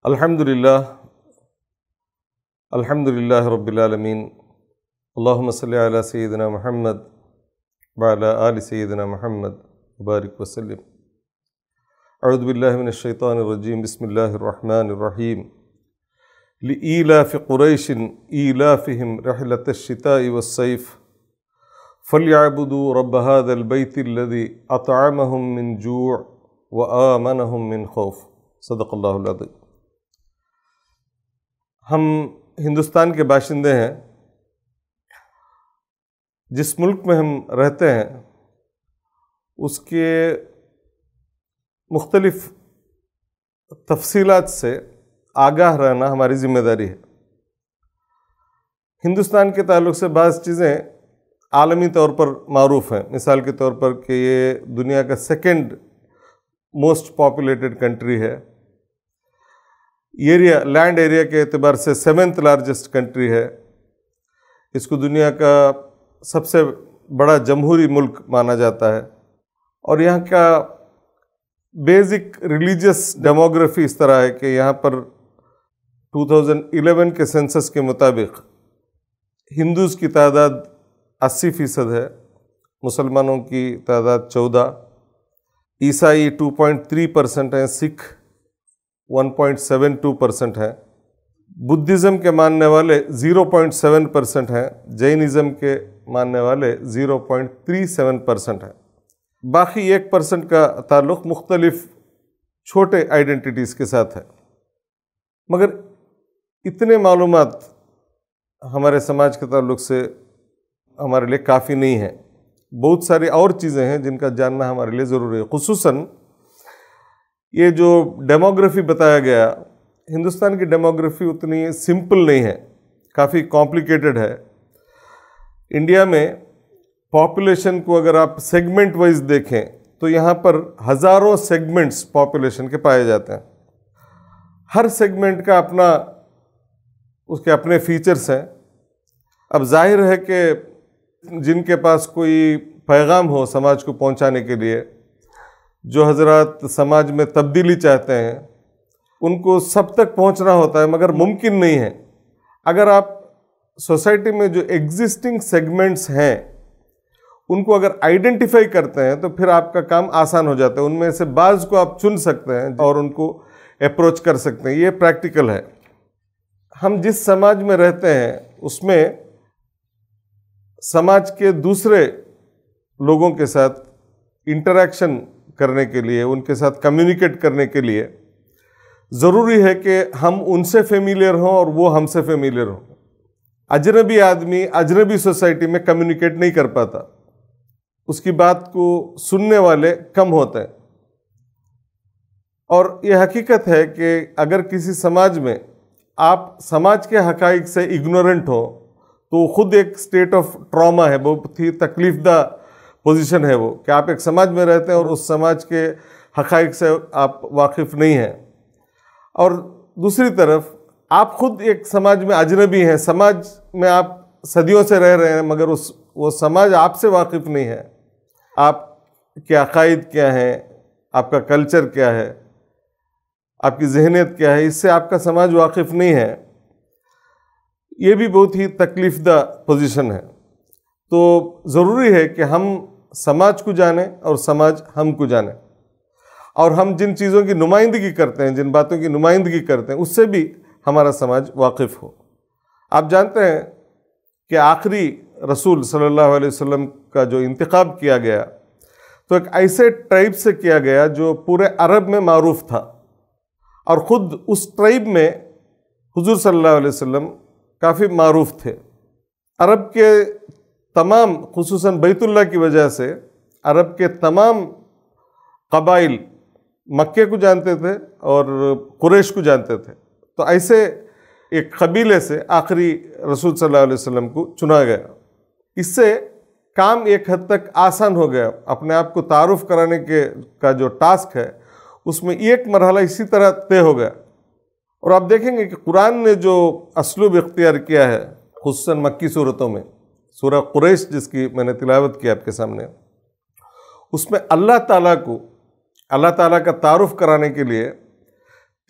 अल्हम्दुलिल्लाह अल्हम्दुलिल्लाह रब्बिल आलमीन अल्लाहुम्मा सल्लि अला सय्यिदिना मुहम्मद व अला आलि सय्यिदिना मुहम्मद बारिक वसल्लिम। अऊज़ु बिल्लाहि मिनश शैतानिर रजीम बिस्मिल्लाहिर रहमानिर रहीम। लिईलाफि कुरैशिन ईलाफिहिम रहिलतश शिताइ वस्सैफ फल्यअबुदू रब्ब हाज़ल बैतिल्लज़ी अतअमहुम मिन जूअ व आमनहुम मिन खौफ। सदक़ल्लाहुल अज़ीम। हम हिंदुस्तान के बाशिंदे हैं। जिस मुल्क में हम रहते हैं उसके मुख्तलिफ तफसीलात से आगाह रहना हमारी ज़िम्मेदारी है। हिंदुस्तान के ताल्लुक़ से बाज़ चीज़ें आलमी तौर पर मारूफ़ हैं। मिसाल के तौर पर कि ये दुनिया का सेकंड मोस्ट पॉपुलेटेड कंट्री है। लैंड एरिया के एतबार से 7th लार्जेस्ट कंट्री है। इसको दुनिया का सबसे बड़ा जमहूरी मुल्क माना जाता है। और यहाँ का बेसिक रिलीजियस डेमोग्राफी इस तरह है कि यहाँ पर 2011 के सेंसस के मुताबिक हिंदूज़ की तादाद 80% है, मुसलमानों की तादाद 14, ईसाई 2.3% हैं, सिख 1.72% है, बुद्धिज़्म के मानने वाले 0.7% हैं, जैनिज़्म के मानने वाले 0.37% है। बाकी 1% का ताल्लुक़ मुख्तलिफ छोटे आइडेंटिटीज़ के साथ है। मगर इतने मालूमात हमारे समाज के ताल्लुक़ से हमारे लिए काफ़ी नहीं है। बहुत सारी और चीज़ें हैं जिनका जानना हमारे लिए ज़रूरी है। खुसूसन ये जो डेमोग्राफी बताया गया, हिंदुस्तान की डेमोग्राफी उतनी सिंपल नहीं है, काफ़ी कॉम्प्लिकेटेड है। इंडिया में पॉपुलेशन को अगर आप सेगमेंट वाइज देखें तो यहाँ पर हज़ारों सेगमेंट्स पॉपुलेशन के पाए जाते हैं। हर सेगमेंट का अपना उसके अपने फीचर्स हैं। अब जाहिर है कि जिनके पास कोई पैगाम हो समाज को पहुँचाने के लिए, जो हजरात समाज में तब्दीली चाहते हैं, उनको सब तक पहुंचना होता है, मगर मुमकिन नहीं है। अगर आप सोसाइटी में जो एग्जिस्टिंग सेगमेंट्स हैं उनको अगर आइडेंटिफाई करते हैं तो फिर आपका काम आसान हो जाता है। उनमें से बाज़ को आप चुन सकते हैं और उनको अप्रोच कर सकते हैं। ये प्रैक्टिकल है। हम जिस समाज में रहते हैं उसमें समाज के दूसरे लोगों के साथ इंटरेक्शन करने के लिए, उनके साथ कम्युनिकेट करने के लिए ज़रूरी है कि हम उनसे फेमिलियर हों और वो हमसे फेमिलियर हों। अजनबी आदमी अजनबी सोसाइटी में कम्युनिकेट नहीं कर पाता, उसकी बात को सुनने वाले कम होते हैं। और ये हकीकत है कि अगर किसी समाज में आप समाज के हकाइक से इग्नोरेंट हो तो खुद एक स्टेट ऑफ ट्रॉमा है, बहुत ही तकलीफदा पोजीशन है वो, कि आप एक समाज में रहते हैं और उस समाज के हकाइक से आप वाकिफ़ नहीं हैं। और दूसरी तरफ आप खुद एक समाज में अजनबी हैं, समाज में आप सदियों से रह रहे हैं, मगर वो समाज आपसे वाकिफ़ नहीं है। आपके अकायद क्या हैं, आपका कल्चर क्या है, आपकी ज़हनियत क्या है, इससे आपका समाज वाकिफ़ नहीं है। ये भी बहुत ही तकलीफदा पोजीशन है। तो ज़रूरी है कि हम समाज को जानें और समाज हमको जाने, और हम जिन चीज़ों की नुमाइंदगी करते हैं, जिन बातों की नुमाइंदगी करते हैं, उससे भी हमारा समाज वाकिफ़ हो। आप जानते हैं कि आखिरी रसूल सल्लल्लाहु अलैहि वसल्लम का जो इंतखाब किया गया तो एक ऐसे ट्राइब से किया गया जो पूरे अरब में मारूफ था, और ख़ुद उस ट्राइब में हुजूर सल्लल्लाहु अलैहि वसल्लम काफ़ी मारूफ थे। अरब के तमाम, खुसूसन बैतुल्लाह की वजह से अरब के तमाम कबाइल मक्के को जानते थे और कुरैश को जानते थे। तो ऐसे एक कबीले से आखिरी रसूल सल्लल्लाहु अलैहि वसल्लम को चुना गया। इससे काम एक हद तक आसान हो गया। अपने आप को तारुफ कराने का जो टास्क है उसमें एक मरहला इसी तरह तय हो गया। और आप देखेंगे कि कुरान ने जो असलूब इख्तियार किया है, खुसूसन मक्की सूरतों में, सूरह कुरैश जिसकी मैंने तिलावत की आपके सामने, उसमें अल्लाह ताला का तारुफ कराने के लिए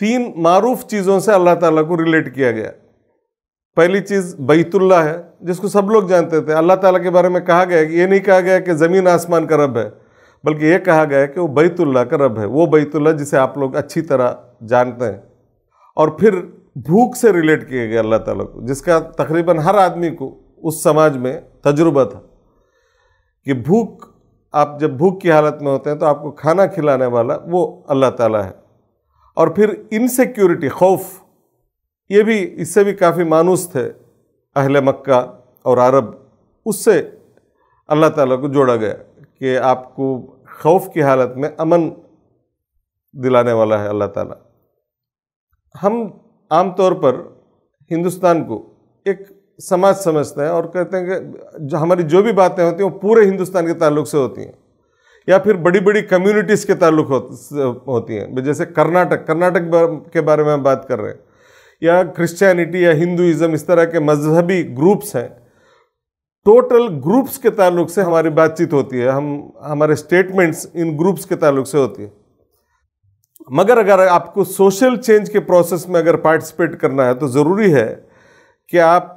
3 मारूफ चीज़ों से अल्लाह ताला को रिलेट किया गया। पहली चीज़ बैतुल्लाह है, जिसको सब लोग जानते थे। अल्लाह ताला के बारे में कहा गया कि ये नहीं कहा गया कि ज़मीन आसमान का रब है, बल्कि ये कहा गया कि वो बैतुल्लाह का रब है, वो बैतुल्लाह जिसे आप लोग अच्छी तरह जानते हैं। और फिर भूख से रिलेट किया गया अल्लाह ताला को, जिसका तकरीबन हर आदमी को उस समाज में तजुर्बा था कि भूख, आप जब भूख की हालत में होते हैं तो आपको खाना खिलाने वाला वो अल्लाह ताला है। और फिर इनसिक्योरिटी, खौफ, ये भी इससे भी काफ़ी मानूस थे अहले मक्का और अरब, उससे अल्लाह ताला को जोड़ा गया कि आपको खौफ की हालत में अमन दिलाने वाला है अल्लाह ताला। हम आम तौर पर हिंदुस्तान को एक समाज समझते हैं और कहते हैं कि जो हमारी जो भी बातें होती हैं वो पूरे हिंदुस्तान के ताल्लुक से होती हैं, या फिर बड़ी बड़ी कम्युनिटीज़ के ताल्लुक होती हैं। जैसे कर्नाटक के बारे में हम बात कर रहे हैं, या क्रिश्चियनिटी या हिंदुइज़्म, इस तरह के मजहबी ग्रुप्स हैं। टोटल ग्रुप्स के ताल्लुक से हमारी बातचीत होती है, हमारे स्टेटमेंट्स इन ग्रुप्स के ताल्लुक से होती है। मगर अगर आपको सोशल चेंज के प्रोसेस में अगर पार्टिसिपेट करना है तो ज़रूरी है कि आप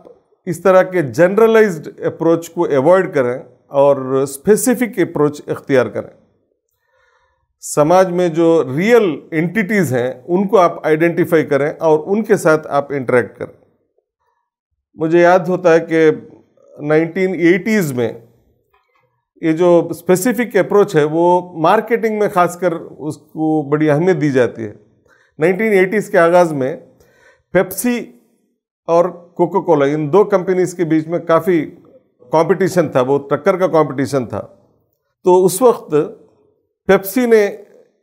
इस तरह के जनरलाइज्ड अप्रोच को अवॉइड करें और स्पेसिफिक अप्रोच इख्तियार करें। समाज में जो रियल एंटिटीज़ हैं उनको आप आइडेंटिफाई करें और उनके साथ आप इंटरेक्ट करें। मुझे याद होता है कि 1980s में ये जो स्पेसिफिक अप्रोच है वो मार्केटिंग में खासकर उसको बड़ी अहमियत दी जाती है। 1980s के आगाज़ में पेप्सी और कोका कोला, इन 2 कंपनीज के बीच में काफ़ी कंपटीशन था, वो टक्कर का कंपटीशन था। तो उस वक्त पेप्सी ने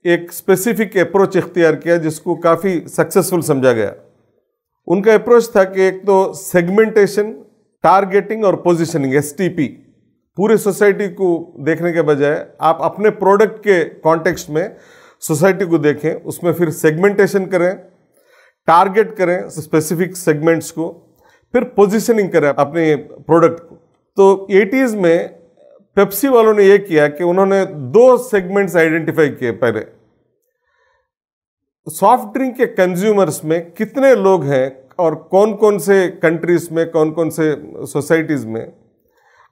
एक स्पेसिफिक अप्रोच इख्तियार किया जिसको काफ़ी सक्सेसफुल समझा गया। उनका अप्रोच था कि एक तो सेगमेंटेशन, टारगेटिंग और पोजीशनिंग, STP, पूरे सोसाइटी को देखने के बजाय आप अपने प्रोडक्ट के कॉन्टेक्स्ट में सोसाइटी को देखें, उसमें फिर सेगमेंटेशन करें, टारगेट करें स्पेसिफिक सेगमेंट्स को, फिर पोजीशनिंग करें अपने प्रोडक्ट को। तो 80s में पेप्सी वालों ने यह किया कि उन्होंने 2 सेगमेंट्स आइडेंटिफाई किए। पहले, सॉफ्ट ड्रिंक के कंज्यूमर्स में कितने लोग हैं और कौन कौन से कंट्रीज में, कौन कौन से सोसाइटीज़ में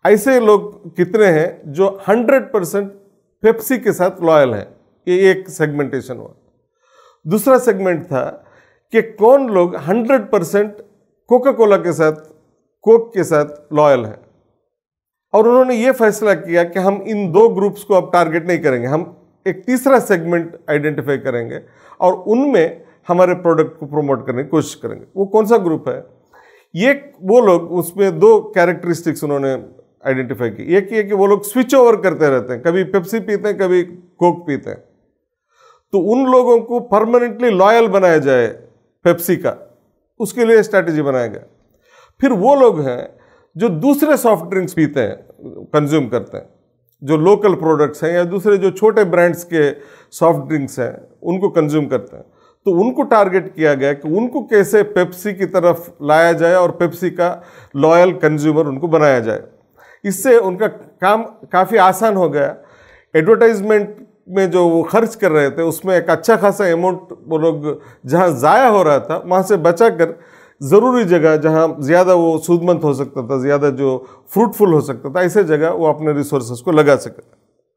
ऐसे लोग कितने हैं जो 100% पेप्सी के साथ लॉयल हैं। ये एक सेगमेंटेशन हुआ। दूसरा सेगमेंट था कि कौन लोग 100% कोका कोला के साथ, कोक के साथ लॉयल हैं। और उन्होंने ये फैसला किया कि हम इन 2 ग्रुप्स को अब टारगेट नहीं करेंगे, हम एक तीसरा सेगमेंट आइडेंटिफाई करेंगे और उनमें हमारे प्रोडक्ट को प्रमोट करने की कोशिश करेंगे। वो कौन सा ग्रुप है? ये वो लोग, उसमें 2 कैरेक्टरिस्टिक्स उन्होंने आइडेंटिफाई की। एक ये कि वो लोग स्विच ओवर करते रहते हैं, कभी पेप्सी पीते हैं, कभी कोक पीते हैं। तो उन लोगों को परमानेंटली लॉयल बनाया जाए पेप्सी का, उसके लिए स्ट्रैटेजी बनाया गया। फिर वो लोग हैं जो दूसरे सॉफ्ट ड्रिंक्स पीते हैं, कंज्यूम करते हैं, जो लोकल प्रोडक्ट्स हैं या दूसरे जो छोटे ब्रांड्स के सॉफ्ट ड्रिंक्स हैं उनको कंज्यूम करते हैं। तो उनको टारगेट किया गया कि उनको कैसे पेप्सी की तरफ लाया जाए और पेप्सी का लॉयल कंज्यूमर उनको बनाया जाए। इससे उनका काम काफ़ी आसान हो गया। एडवर्टाइजमेंट में जो वो खर्च कर रहे थे उसमें एक अच्छा खासा अमाउंट वो लोग जहाँ ज़ाया हो रहा था वहाँ से बचा कर ज़रूरी जगह जहाँ ज़्यादा वो सूदमंद हो सकता था, ज़्यादा जो फ्रूटफुल हो सकता था, ऐसे जगह वो अपने रिसोर्सेज को लगा सके।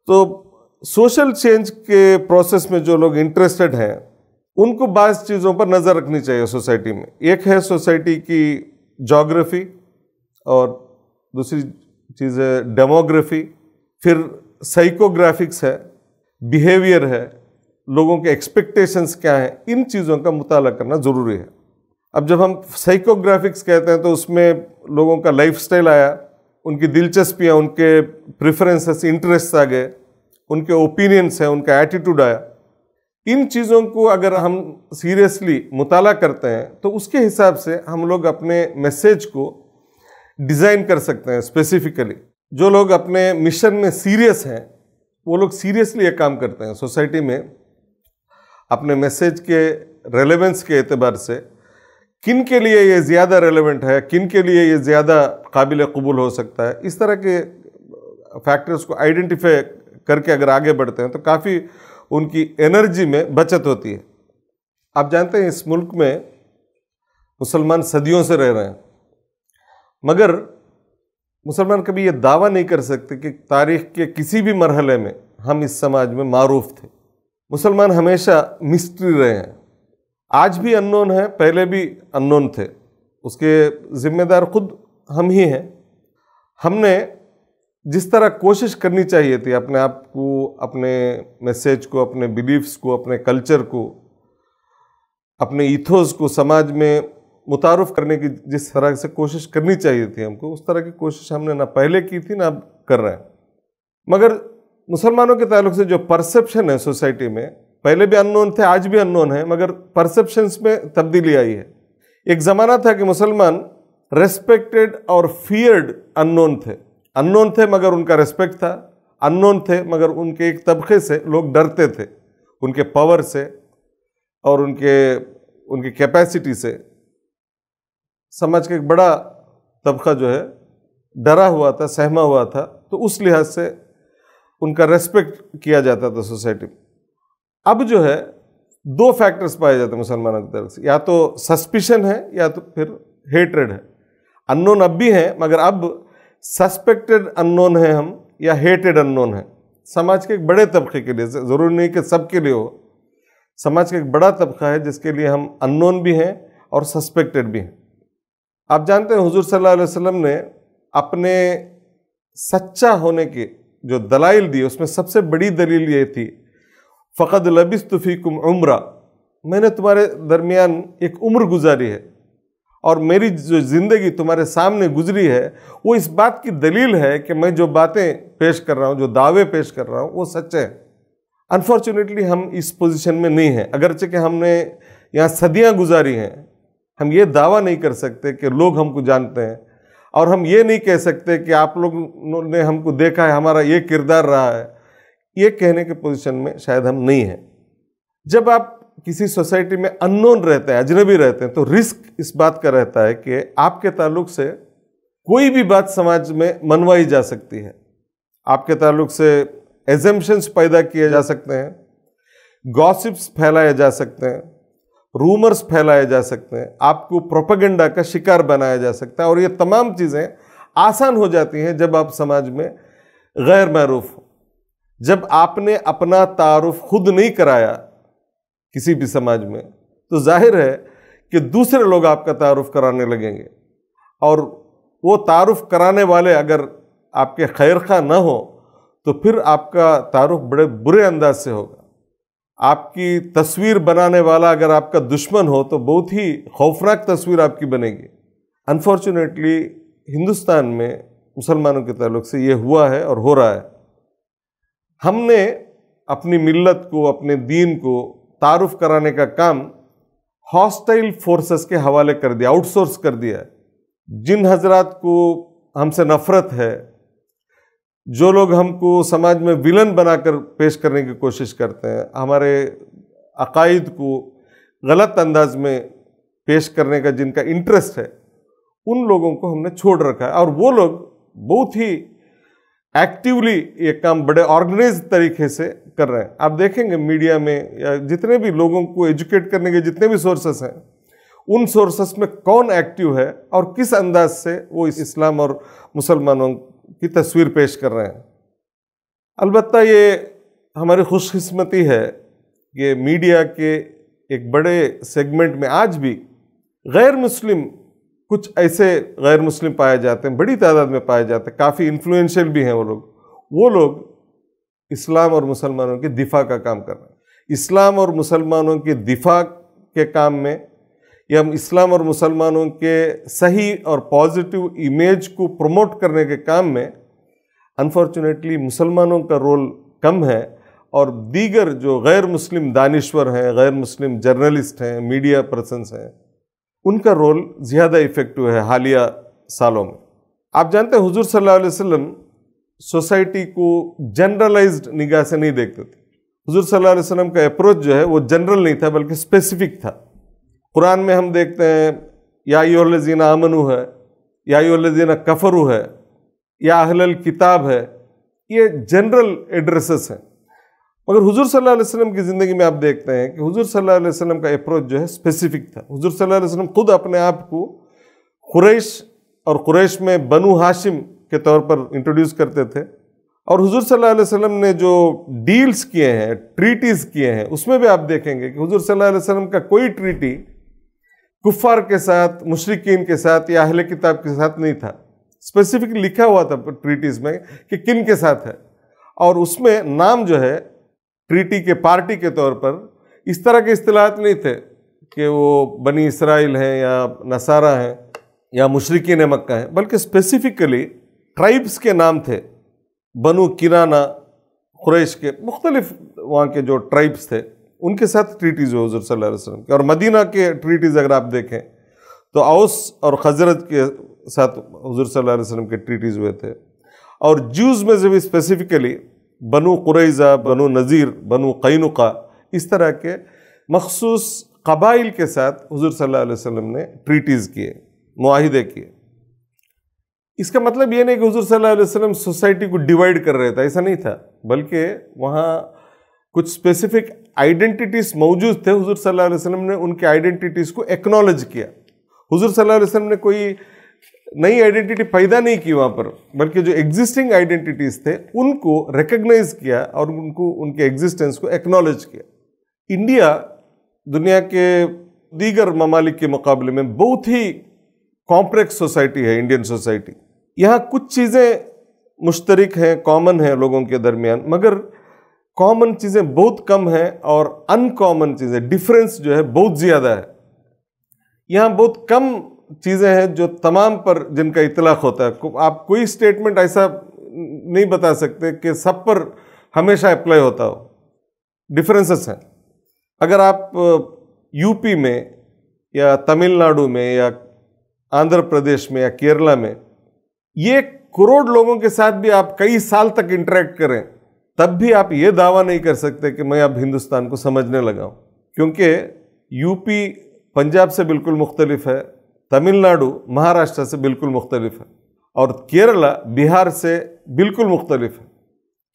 तो सोशल चेंज के प्रोसेस में जो लोग इंटरेस्टेड हैं उनको बाज़ चीज़ों पर नज़र रखनी चाहिए सोसाइटी में। एक है सोसाइटी की जोग्राफी और दूसरी चीज़ है डेमोग्राफी, फिर साइकोग्राफिक्स है, बिहेवियर है, लोगों के एक्सपेक्टेशंस क्या हैं, इन चीज़ों का मुताला करना ज़रूरी है। अब जब हम साइकोग्राफिक्स कहते हैं तो उसमें लोगों का लाइफस्टाइल आया, उनकी दिलचस्पियाँ, उनके प्रेफरेंसेस, इंटरेस्ट आ गए, उनके ओपिनियंस हैं, उनका एटीट्यूड आया। इन चीज़ों को अगर हम सीरियसली मुताला करते हैं तो उसके हिसाब से हम लोग अपने मैसेज को डिज़ाइन कर सकते हैं स्पेसिफिकली। जो लोग अपने मिशन में सीरियस हैं वो लोग सीरियसली ये काम करते हैं सोसाइटी में अपने मैसेज के रेलेवेंस के एतबार से किन के लिए ये ज़्यादा रेलेवेंट है, किन के लिए ये ज़्यादा काबिल कबूल हो सकता है। इस तरह के फैक्टर्स को आइडेंटिफाई करके अगर आगे बढ़ते हैं तो काफ़ी उनकी एनर्जी में बचत होती है। आप जानते हैं इस मुल्क में मुसलमान सदियों से रह रहे हैं, मगर मुसलमान कभी ये दावा नहीं कर सकते कि तारीख के किसी भी मरहले में हम इस समाज में मारूफ थे। मुसलमान हमेशा मिस्ट्री रहे हैं, आज भी अननोन है, पहले भी अननोन थे। उसके जिम्मेदार खुद हम ही हैं। हमने जिस तरह कोशिश करनी चाहिए थी अपने आप को, अपने मैसेज को, अपने बिलीफ्स को, अपने कल्चर को, अपने ईथोस को समाज में मुतारुफ करने की जिस तरह से कोशिश करनी चाहिए थी हमको, उस तरह की कोशिश हमने ना पहले की थी ना अब कर रहे हैं। मगर मुसलमानों के ताल्लुक से जो परसेप्शन है सोसाइटी में, पहले भी अननोन थे, आज भी अननोन है, मगर परसेप्शंस में तब्दीली आई है। एक ज़माना था कि मुसलमान रेस्पेक्टेड और फियर्ड अननोन थे मगर उनका रेस्पेक्ट था, अननोन थे मगर उनके एक तबके से लोग डरते थे, उनके पावर से और उनकी कैपेसिटी से। समाज का एक बड़ा तबका जो है डरा हुआ था, सहमा हुआ था, तो उस लिहाज से उनका रेस्पेक्ट किया जाता था सोसाइटी में। अब जो है दो फैक्टर्स पाए जाते हैं मुसलमानों की तरफ से, या तो सस्पिशन है या तो फिर हेट्रेड है। अननोन अब भी है, मगर अब सस्पेक्टेड अननोन है हम, या हेटेड अननोन है। समाज के एक बड़े तबके के लिए, ज़रूरी नहीं कि सबके लिए हो, समाज का एक बड़ा तबका है जिसके लिए हम अननोन भी हैं और सस्पेक्टेड भी हैं। आप जानते हैं हुजूर सल्लल्लाहु अलैहि वसल्लम ने अपने सच्चा होने के जो दलाइल दिए, उसमें सबसे बड़ी दलील ये थी, फ़क़द लबिस्तु फ़ीकुम उम्रा, मैंने तुम्हारे दरमियान एक उम्र गुजारी है और मेरी जो ज़िंदगी तुम्हारे सामने गुजरी है वो इस बात की दलील है कि मैं जो बातें पेश कर रहा हूँ, जो दावे पेश कर रहा हूँ, वो सच्चे हैं। अनफॉर्चुनेटली हम इस पोजीशन में नहीं हैं, अगरचे कि हमने यहाँ सदियाँ गुजारी हैं। हम ये दावा नहीं कर सकते कि लोग हमको जानते हैं, और हम ये नहीं कह सकते कि आप लोगों ने हमको देखा है, हमारा ये किरदार रहा है। ये कहने के पोजीशन में शायद हम नहीं हैं। जब आप किसी सोसाइटी में अननोन रहते हैं, अजनबी रहते हैं, तो रिस्क इस बात का रहता है कि आपके ताल्लुक से कोई भी बात समाज में मनवाई जा सकती है, आपके ताल्लुक से एजम्पशंस पैदा किए जा सकते हैं, गॉसिप्स फैलाए जा सकते हैं, रूमर्स फैलाए जा सकते हैं, आपको प्रोपेगेंडा का शिकार बनाया जा सकता है। और ये तमाम चीज़ें आसान हो जाती हैं जब आप समाज में गैर मारूफ हो। जब आपने अपना तारुफ खुद नहीं कराया किसी भी समाज में, तो जाहिर है कि दूसरे लोग आपका तारुफ कराने लगेंगे, और वो तारुफ कराने वाले अगर आपके खैरखा न हो तो फिर आपका तारुफ बड़े बुरे अंदाज से होगा। आपकी तस्वीर बनाने वाला अगर आपका दुश्मन हो तो बहुत ही खौफनाक तस्वीर आपकी बनेगी। अनफॉर्चुनेटली हिंदुस्तान में मुसलमानों के ताल्लुक से ये हुआ है और हो रहा है। हमने अपनी मिल्लत को, अपने दीन को तारुफ कराने का काम हॉस्टाइल फोर्सेस के हवाले कर दिया, आउटसोर्स कर दिया है। जिन हजरात को हमसे नफरत है, जो लोग हमको समाज में विलन बनाकर पेश करने की कोशिश करते हैं, हमारे अकायद को गलत अंदाज में पेश करने का जिनका इंटरेस्ट है, उन लोगों को हमने छोड़ रखा है। और वो लोग बहुत ही एक्टिवली ये काम बड़े ऑर्गेनाइज तरीके से कर रहे हैं। आप देखेंगे मीडिया में या जितने भी लोगों को एजुकेट करने के जितने भी सोर्सेस हैं, उन सोर्सेस में कौन एक्टिव है और किस अंदाज से वो इस्लाम और मुसलमानों की तस्वीर पेश कर रहे हैं। अलबत्ता ये हमारी खुशकिस्मती है कि मीडिया के एक बड़े सेगमेंट में आज भी गैर मुस्लिम, कुछ ऐसे गैर मुस्लिम पाए जाते हैं, बड़ी तादाद में पाए जाते हैं, काफ़ी इन्फ्लुएंशियल भी हैं वो लोग इस्लाम और मुसलमानों के दिफा का काम कर रहे हैं। इस्लाम और मुसलमानों के दिफा के काम में, या इस्लाम और मुसलमानों के सही और पॉजिटिव इमेज को प्रमोट करने के काम में अनफॉर्चुनेटली मुसलमानों का रोल कम है, और दीगर जो गैर मुस्लिम दानिश्वर हैं, गैर मुस्लिम जर्नलिस्ट हैं, मीडिया पर्सन्स हैं, उनका रोल ज़्यादा इफ़ेक्टिव है हालिया सालों में। आप जानते हैं हुजूर सल्लल्लाहु अलैहि वसल्लम सोसाइटी को जनरलाइज्ड निगाह से नहीं देखते थे। हुजूर सल्लल्लाहु अलैहि वसल्लम का अप्रोच जो है वो जनरल नहीं था, बल्कि स्पेसिफिक था। कुरान में हम देखते हैं या अय्युहल्लज़ीना आमनू है, या अय्युहल्लज़ीना कफरू है, या अहलल किताब है, ये जनरल एड्रेसेस हैं। मगर हुजूर सल्लल्लाहु अलैहि वसल्लम की ज़िंदगी में आप देखते हैं कि हुजूर सल्लल्लाहु अलैहि वसल्लम का अप्रोच जो है स्पेसिफिक था। हुजूर सल्लल्लाहु अलैहि वसल्लम खुद अपने आप को कुरैश और कुरैश में बनु हाशिम के तौर पर इंट्रोड्यूस करते थे। और हुजूर सल्लल्लाहु अलैहि वसल्लम ने जो डील्स किए हैं, ट्रीटीज़ किए हैं, उसमें भी आप देखेंगे कि हुजूर सल्लल्लाहु अलैहि वसल्लम का कोई ट्रीटी कुफ़ार के साथ, मुशरिकीन के साथ या अहले किताब के साथ नहीं था। स्पेसिफिकली लिखा हुआ था ट्रीटीज़ में कि किन के साथ है, और उसमें नाम जो है ट्रीटी के पार्टी के तौर पर इस तरह के इस्तिलाहात नहीं थे कि वो बनी इसराइल हैं या नसारा हैं या मुशरिकीन मक्का हैं, बल्कि स्पेसिफिकली ट्राइब्स के नाम थे। बनु किराना, कुरैश के मुख्तलिफ वहाँ के जो ट्राइब्स थे उनके साथ ट्रीटीज़ हुए हुजूर सल्लल्लाहु अलैहि वसल्लम के। और मदीना के ट्रीटीज़ अगर आप देखें तो औस और खजरत के साथ हुजूर सल्लल्लाहु अलैहि वसल्लम के ट्रीटीज़ हुए थे। और ज्यूज़ में से भी स्पेसिफिकली बनु कुरैज़ा, बनु नज़ीर, बनु कैनुका, इस तरह के मखसूस कबाइल के साथ हुजूर सल्लल्लाहु अलैहि वसल्लम ने ट्रीटीज़ किए, मुआहिदे किए। इसका मतलब ये नहीं कि हुजूर सल्लल्लाहु अलैहि वसल्लम सोसाइटी को डिवाइड कर रहे थे, ऐसा नहीं था, बल्कि वहाँ कुछ स्पेसिफिक आइडेंटिटीज़ मौजूद थे। हुजूर सल्लल्लाहु अलैहि वसल्लम ने उनके आइडेंटिटीज़ को एक्नॉलेज किया। हुजूर सल्लल्लाहु अलैहि वसल्लम ने कोई नई आइडेंटिटी पैदा नहीं की वहाँ पर, बल्कि जो एग्जिस्टिंग आइडेंटिटीज़ थे उनको रिकग्नाइज किया और उनको उनके एग्जिस्टेंस को एक्नॉलेज किया। इंडिया दुनिया के दीगर ममालिक के मुकाबले में बहुत ही कॉम्प्लेक्स सोसाइटी है इंडियन सोसाइटी। यहाँ कुछ चीज़ें मुश्तरक हैं, कॉमन हैं लोगों के दरमियान, मगर कॉमन चीज़ें बहुत कम हैं और अनकॉमन चीज़ें, डिफरेंस जो है बहुत ज़्यादा है। यहाँ बहुत कम चीज़ें हैं जो तमाम पर जिनका इतलाक़ होता है। आप कोई स्टेटमेंट ऐसा नहीं बता सकते कि सब पर हमेशा अप्लाई होता हो। डिफरेंसेस हैं। अगर आप यूपी में या तमिलनाडु में या आंध्र प्रदेश में या केरला में ये करोड़ लोगों के साथ भी आप कई साल तक इंटरेक्ट करें, तब भी आप ये दावा नहीं कर सकते कि मैं अब हिंदुस्तान को समझने लगा हूँ, क्योंकि यूपी पंजाब से बिल्कुल मुख्तलिफ है, तमिलनाडु महाराष्ट्र से बिल्कुल मुख्तलिफ है, और केरला बिहार से बिल्कुल मुख्तलिफ है।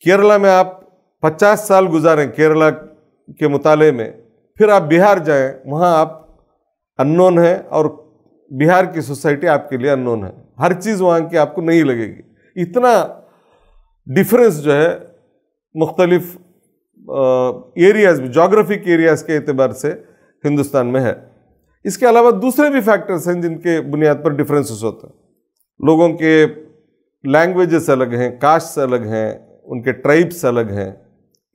केरला में आप 50 साल गुजारें केरला के मुताले में, फिर आप बिहार जाएं, वहाँ आप अननोन है और बिहार की सोसाइटी आपके लिए अननोन है। हर चीज़ वहाँ की आपको नहीं लगेगी। इतना डिफरेंस जो है मुख्तलिफ एरियाज़ में, जोग्राफिक एरियाज़ के एतबार से हिंदुस्तान में है। इसके अलावा दूसरे भी फैक्टर्स हैं जिनके बुनियाद पर डिफरेंसेस होते हैं। लोगों के लैंग्वेजेस अलग हैं, कास्ट अलग हैं, उनके ट्राइब्स अलग हैं।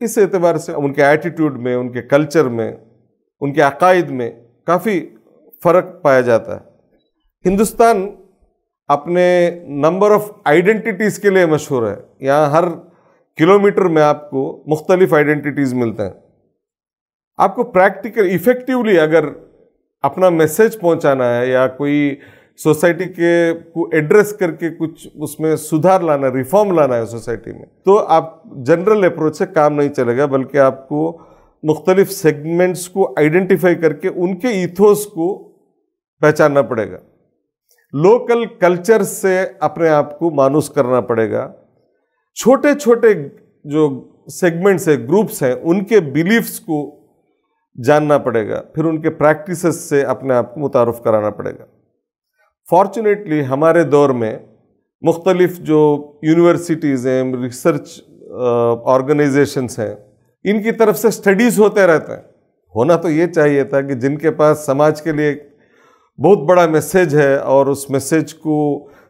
इस एतबार से उनके एटीट्यूड में, उनके कल्चर में, उनके अकायद में काफ़ी फ़र्क पाया जाता है। हिंदुस्तान अपने नंबर ऑफ़ आइडेंटिटीज़ के लिए मशहूर है। यहाँ हर किलोमीटर में आपको मुख्तलिफ आइडेंटिटीज़ मिलते हैं। आपको प्रैक्टिकल इफ़ेक्टिवली अगर अपना मैसेज पहुंचाना है या कोई सोसाइटी के को एड्रेस करके कुछ उसमें सुधार लाना, रिफॉर्म लाना है सोसाइटी में, तो आप जनरल अप्रोच से काम नहीं चलेगा, बल्कि आपको मुख्तलिफ सेगमेंट्स को आइडेंटिफाई करके उनके ईथोस को पहचानना पड़ेगा। लोकल कल्चर से अपने आप को मानूस करना पड़ेगा। छोटे छोटे जो सेगमेंट्स है, ग्रुप्स हैं, उनके बिलीफ्स को जानना पड़ेगा, फिर उनके प्रैक्टिसेस से अपने आप को मुतारुफ कराना पड़ेगा। फॉर्चुनेटली हमारे दौर में मुख्तलिफ जो यूनिवर्सिटीज़ हैं, रिसर्च ऑर्गेनाइजेशंस हैं, इनकी तरफ से स्टडीज़ होते रहते हैं। होना तो ये चाहिए था कि जिनके पास समाज के लिए बहुत बड़ा मैसेज है और उस मैसेज को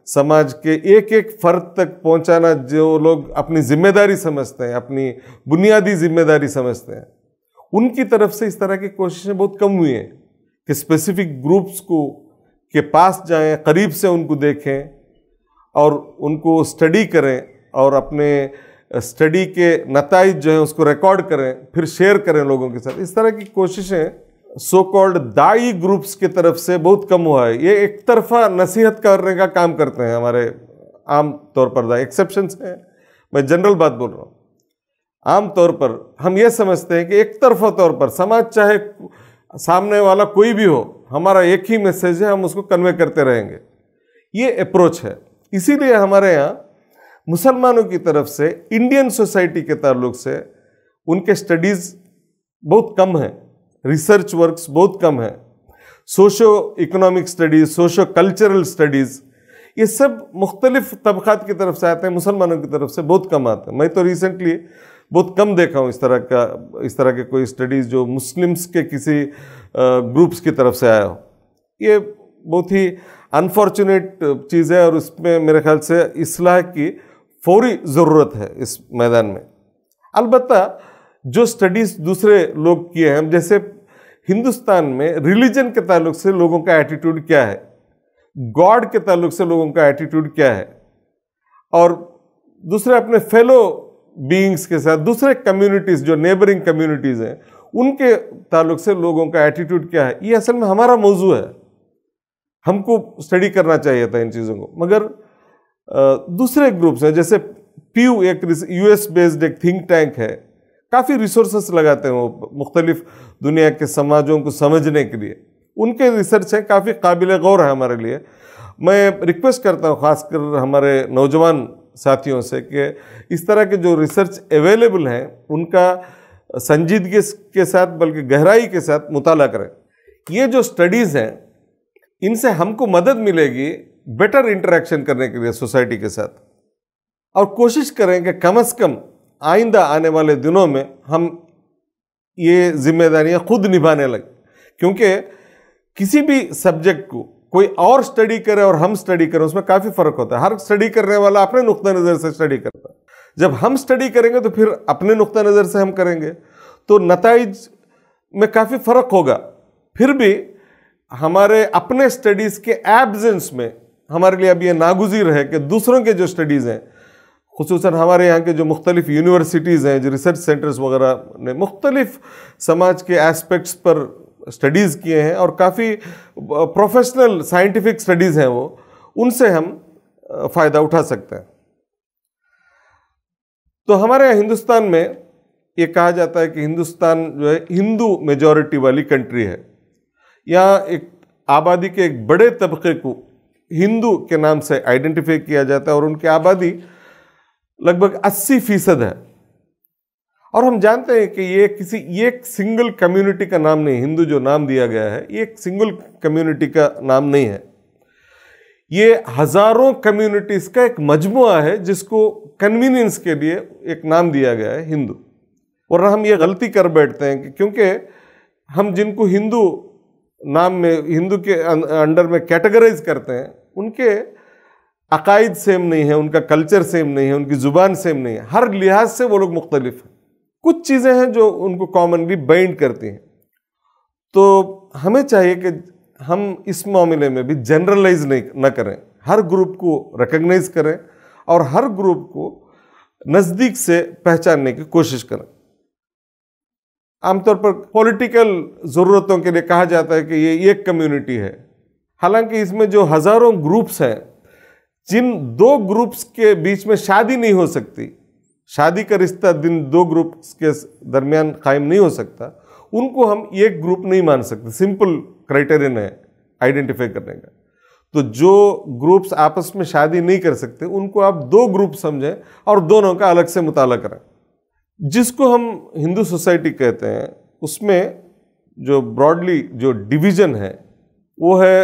समाज के एक एक फ़र्द तक पहुंचाना जो लोग अपनी जिम्मेदारी समझते हैं, अपनी बुनियादी जिम्मेदारी समझते हैं, उनकी तरफ से इस तरह की कोशिशें बहुत कम हुई हैं कि स्पेसिफिक ग्रुप्स को के पास जाएं, करीब से उनको देखें और उनको स्टडी करें और अपने स्टडी के नताइज जो हैं उसको रिकॉर्ड करें, फिर शेयर करें लोगों के साथ। इस तरह की कोशिशें सो कॉल्ड दाई ग्रुप्स की तरफ से बहुत कम हुआ है। ये एक तरफा नसीहत करने का काम करते हैं हमारे आम तौर पर। दाई एक्सेप्शंस हैं, मैं जनरल बात बोल रहा हूँ। आम तौर पर हम ये समझते हैं कि एक तरफा तौर पर समाज, चाहे सामने वाला कोई भी हो, हमारा एक ही मैसेज है, हम उसको कन्वे करते रहेंगे। ये अप्रोच है। इसीलिए हमारे यहाँ मुसलमानों की तरफ से इंडियन सोसाइटी के ताल्लुक से उनके स्टडीज़ बहुत कम है, रिसर्च वर्क्स बहुत कम है, socio economic studies, socio cultural studies, ये सब मुख्तलिफ तबक़ात की तरफ से आते हैं, मुसलमानों की तरफ से बहुत कम आते हैं। मैं तो रिसेंटली बहुत कम देखा हूँ इस तरह के कोई स्टडीज़ जो मुस्लिम्स के किसी ग्रुप्स की तरफ से आया हो। ये बहुत ही अनफॉर्चुनेट चीज़ है और उसमें मेरे ख्याल से इस्लाह की फौरी ज़रूरत है इस मैदान में। अलबत्ता जो स्टडीज़ दूसरे लोग किए हैं, जैसे हिंदुस्तान में रिलीजन के ताल्लुक से लोगों का एटीट्यूड क्या है, गॉड के ताल्लुक से लोगों का एटीट्यूड क्या है, और दूसरे अपने फेलो बीइंग्स के साथ, दूसरे कम्युनिटीज़ जो नेबरिंग कम्युनिटीज़ हैं उनके ताल्लुक से लोगों का एटीट्यूड क्या है, ये असल में हमारा मौजू है। हमको स्टडी करना चाहिए था इन चीज़ों को, मगर दूसरे ग्रुप्स हैं, जैसे पीयू एक यूएस बेस्ड एक थिंक टैंक है, काफ़ी रिसोर्सेस लगाते हैं वो मुख्तलिफ दुनिया के समाजों को समझने के लिए। उनके रिसर्च है, काफ़ी काबिल गौर है हमारे लिए। मैं रिक्वेस्ट करता हूँ ख़ासकर हमारे नौजवान साथियों से कि इस तरह के जो रिसर्च अवेलेबल हैं उनका संजीदगी के साथ बल्कि गहराई के साथ मुताला करें। ये जो स्टडीज़ हैं इनसे हमको मदद मिलेगी बेटर इंटरेक्शन करने के लिए सोसाइटी के साथ, और कोशिश करें कि कम से कम आइंदा आने वाले दिनों में हम ये जिम्मेदारियां खुद निभाने लगे। क्योंकि किसी भी सब्जेक्ट को कोई और स्टडी करे और हम स्टडी करें, उसमें काफ़ी फ़र्क होता है। हर स्टडी करने वाला अपने नुक्ता नज़र से स्टडी करता है। जब हम स्टडी करेंगे तो फिर अपने नुक्ता नज़र से हम करेंगे तो नताइज में काफ़ी फ़र्क होगा। फिर भी हमारे अपने स्टडीज़ के एब्सेंस में हमारे लिए अब ये नागुज़ीर है कि दूसरों के जो स्टडीज़ हैं, खुसूसन हमारे यहाँ के जो मुख्तलिफ यूनिवर्सिटीज़ हैं, जो रिसर्च सेंटर्स वगैरह ने मुख्तलिफ समाज के एस्पेक्ट्स पर स्टडीज़ किए हैं और काफ़ी प्रोफेशनल साइंटिफिक स्टडीज़ हैं वो, उनसे हम फ़ायदा उठा सकते हैं। तो हमारे यहाँ हिंदुस्तान में ये कहा जाता है कि हिंदुस्तान जो है हिंदू मेजॉरिटी वाली कंट्री है। यहाँ एक आबादी के एक बड़े तबके को हिंदू के नाम से आइडेंटिफाई किया जाता है और उनकी आबादी लगभग 80% है। और हम जानते हैं कि ये किसी एक सिंगल कम्युनिटी का नाम नहीं, हिंदू जो नाम दिया गया है ये एक सिंगल कम्युनिटी का नाम नहीं है, ये हजारों कम्युनिटीज का एक मजमुआ है जिसको कन्वीनियंस के लिए एक नाम दिया गया है हिंदू। और हम ये गलती कर बैठते हैं कि क्योंकि हम जिनको हिंदू नाम में, हिंदू के अंडर में कैटेगराइज करते हैं, उनके अकायद सेम नहीं है, उनका कल्चर सेम नहीं है, उनकी ज़ुबान सेम नहीं है, हर लिहाज से वो लोग मुख्तलिफ हैं। कुछ चीज़ें हैं जो उनको कॉमनली बाइंड करती हैं। तो हमें चाहिए कि हम इस मामले में भी जनरलाइज न करें, हर ग्रुप को रिकग्नाइज करें और हर ग्रुप को नज़दीक से पहचानने की कोशिश करें। आमतौर पर पॉलिटिकल ज़रूरतों के लिए कहा जाता है कि ये एक कम्युनिटी है, हालांकि इसमें जो हज़ारों ग्रुप्स हैं, जिन दो ग्रुप्स के बीच में शादी नहीं हो सकती, शादी का रिश्ता जिन दो ग्रुप्स के दरमियान कायम नहीं हो सकता, उनको हम एक ग्रुप नहीं मान सकते। सिंपल क्राइटेरियन है आइडेंटिफाई करने का। तो जो ग्रुप्स आपस में शादी नहीं कर सकते उनको आप दो ग्रुप समझें और दोनों का अलग से मुताला करें। जिसको हम हिंदू सोसाइटी कहते हैं उसमें जो ब्रॉडली जो डिवीज़न है वो है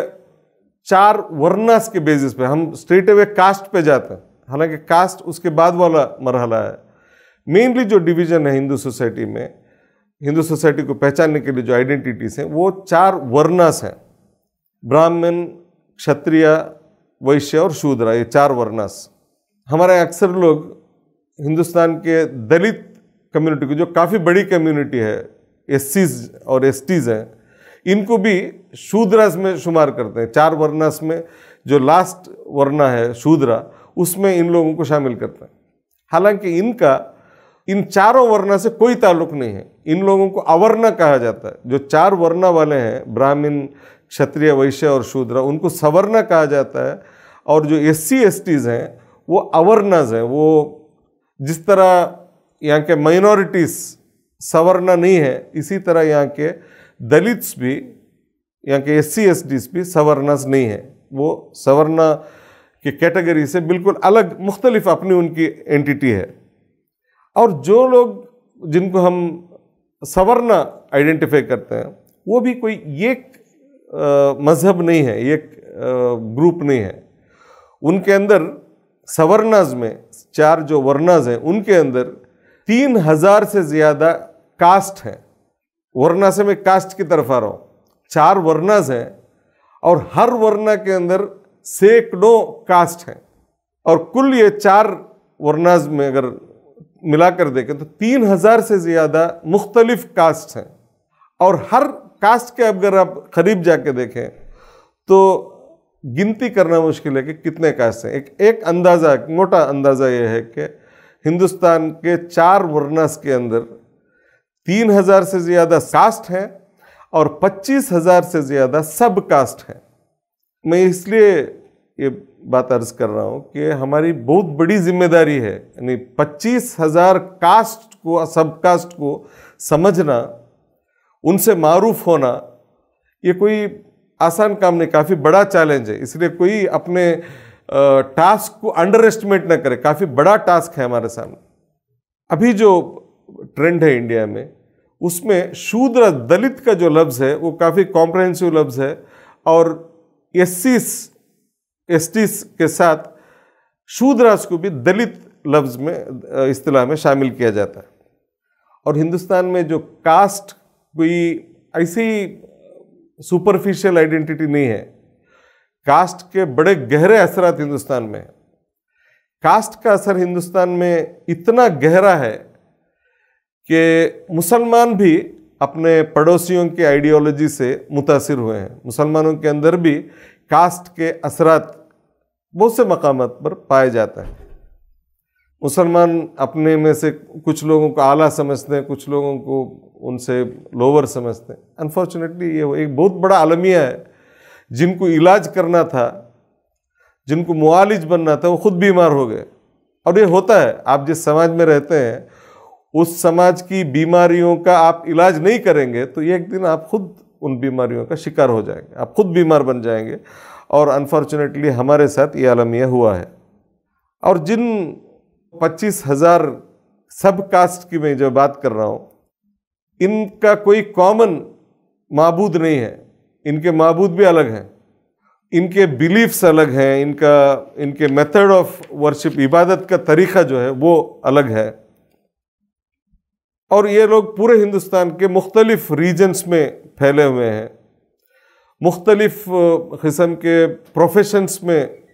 4 वर्नास के बेसिस पे। हम स्ट्रेट अवे कास्ट पे जाते हैं, हालांकि कास्ट उसके बाद वाला मरहला है। मेनली जो डिवीज़न है हिंदू सोसाइटी में, हिंदू सोसाइटी को पहचानने के लिए जो आइडेंटिटीज़ हैं वो 4 वर्नास हैं, ब्राह्मण, क्षत्रिय, वैश्य और शूद्र, ये 4 वर्नास। हमारे अक्सर लोग हिंदुस्तान के दलित कम्युनिटी को, जो काफ़ी बड़ी कम्युनिटी है, एससीज और एसटीज हैं, इनको भी शूद्रास में शुमार करते हैं। 4 वर्नास में जो लास्ट वर्ना है शूद्रा, उसमें इन लोगों को शामिल करते हैं। हालांकि इनका इन 4 वर्ना से कोई ताल्लुक नहीं है, इन लोगों को अवर्णा कहा जाता है। जो 4 वर्ना वाले हैं, ब्राह्मण, क्षत्रिय, वैश्य और शूद्र, उनको सवर्णा कहा जाता है। और जो एससी एसटीज हैं वो अवर्णाज हैं। वो जिस तरह यहाँ के माइनॉरिटीज़ सवर्णा नहीं है, इसी तरह यहाँ के दलित्स भी, यहाँ के एससी एसटीज भी सवर्णाज नहीं है। वो सवर्णा की कैटेगरी से बिल्कुल अलग, मुख्तलिफ अपनी उनकी एंटिटी है। और जो लोग जिनको हम सवर्ण आइडेंटिफाई करते हैं, वो भी कोई एक मजहब नहीं है, एक ग्रुप नहीं है। उनके अंदर सवर्णाज में 4 जो वर्णाज हैं उनके अंदर 3000 से ज्यादा कास्ट हैं। वर्णा से मैं कास्ट की तरफ आ रहा हूं। 4 वर्णाज हैं और हर वर्णा के अंदर सैकड़ों कास्ट हैं, और कुल ये 4 वर्णाज में अगर मिलाकर देखें तो 3000 से ज्यादा मुख्तलिफ कास्ट हैं। और हर कास्ट के अगर आप करीब जाके देखें तो गिनती करना मुश्किल है कि कितने कास्ट हैं। एक अंदाज़ा, मोटा अंदाज़ा ये है कि हिंदुस्तान के 4 वर्णास के अंदर 3000 से ज़्यादा कास्ट हैं और 25,000 से ज़्यादा सब कास्ट हैं। मैं इसलिए ये बात अर्ज कर रहा हूँ कि हमारी बहुत बड़ी जिम्मेदारी है, यानी 25,000 कास्ट को, सब कास्ट को समझना, उनसे मारूफ होना, ये कोई आसान काम नहीं, काफ़ी बड़ा चैलेंज है। इसलिए कोई अपने टास्क को अंडर एस्टिमेट न करे, काफ़ी बड़ा टास्क है हमारे सामने। अभी जो ट्रेंड है इंडिया में, उसमें शूद्र, दलित का जो लफ्ज़ है वो काफ़ी कॉम्प्रहेंसिव लफ्ज़ है, और एसटीज के साथ शूद्रास को भी दलित लफ्ज़ में, इस्तिलाह में शामिल किया जाता है। और हिंदुस्तान में जो कास्ट कोई ऐसी सुपरफिशियल आइडेंटिटी नहीं है। कास्ट के बड़े गहरे असरात हिंदुस्तान में है। कास्ट का असर हिंदुस्तान में इतना गहरा है कि मुसलमान भी अपने पड़ोसियों की आइडियोलॉजी से मुतासिर हुए हैं। मुसलमानों के अंदर भी कास्ट के असरात बहुत से मकामात पर पाए जाते हैं। मुसलमान अपने में से कुछ लोगों को आला समझते हैं, कुछ लोगों को उनसे लोअर समझते हैं। अनफॉर्चुनेटली ये एक बहुत बड़ा अलमिया है। जिनको इलाज करना था, जिनको मुआलिज बनना था, वो खुद बीमार हो गए। और ये होता है, आप जिस समाज में रहते हैं उस समाज की बीमारियों का आप इलाज नहीं करेंगे तो एक दिन आप खुद उन बीमारियों का शिकार हो जाएंगे, आप खुद बीमार बन जाएंगे। और अनफॉर्चुनेटली हमारे साथ ये अलमिया हुआ है। और जिन 25,000 सब कास्ट की मैं जो बात कर रहा हूँ, इनका कोई कॉमन माबूद नहीं है। इनके माबूद भी अलग हैं, इनके बिलीफ्स अलग हैं, इनके मेथड ऑफ वर्शिप, इबादत का तरीका जो है वो अलग है। और ये लोग पूरे हिंदुस्तान के मुख्तलिफ रीजन्स में फैले हुए हैं, मुख्तलिफ किस्म के प्रोफेशंस में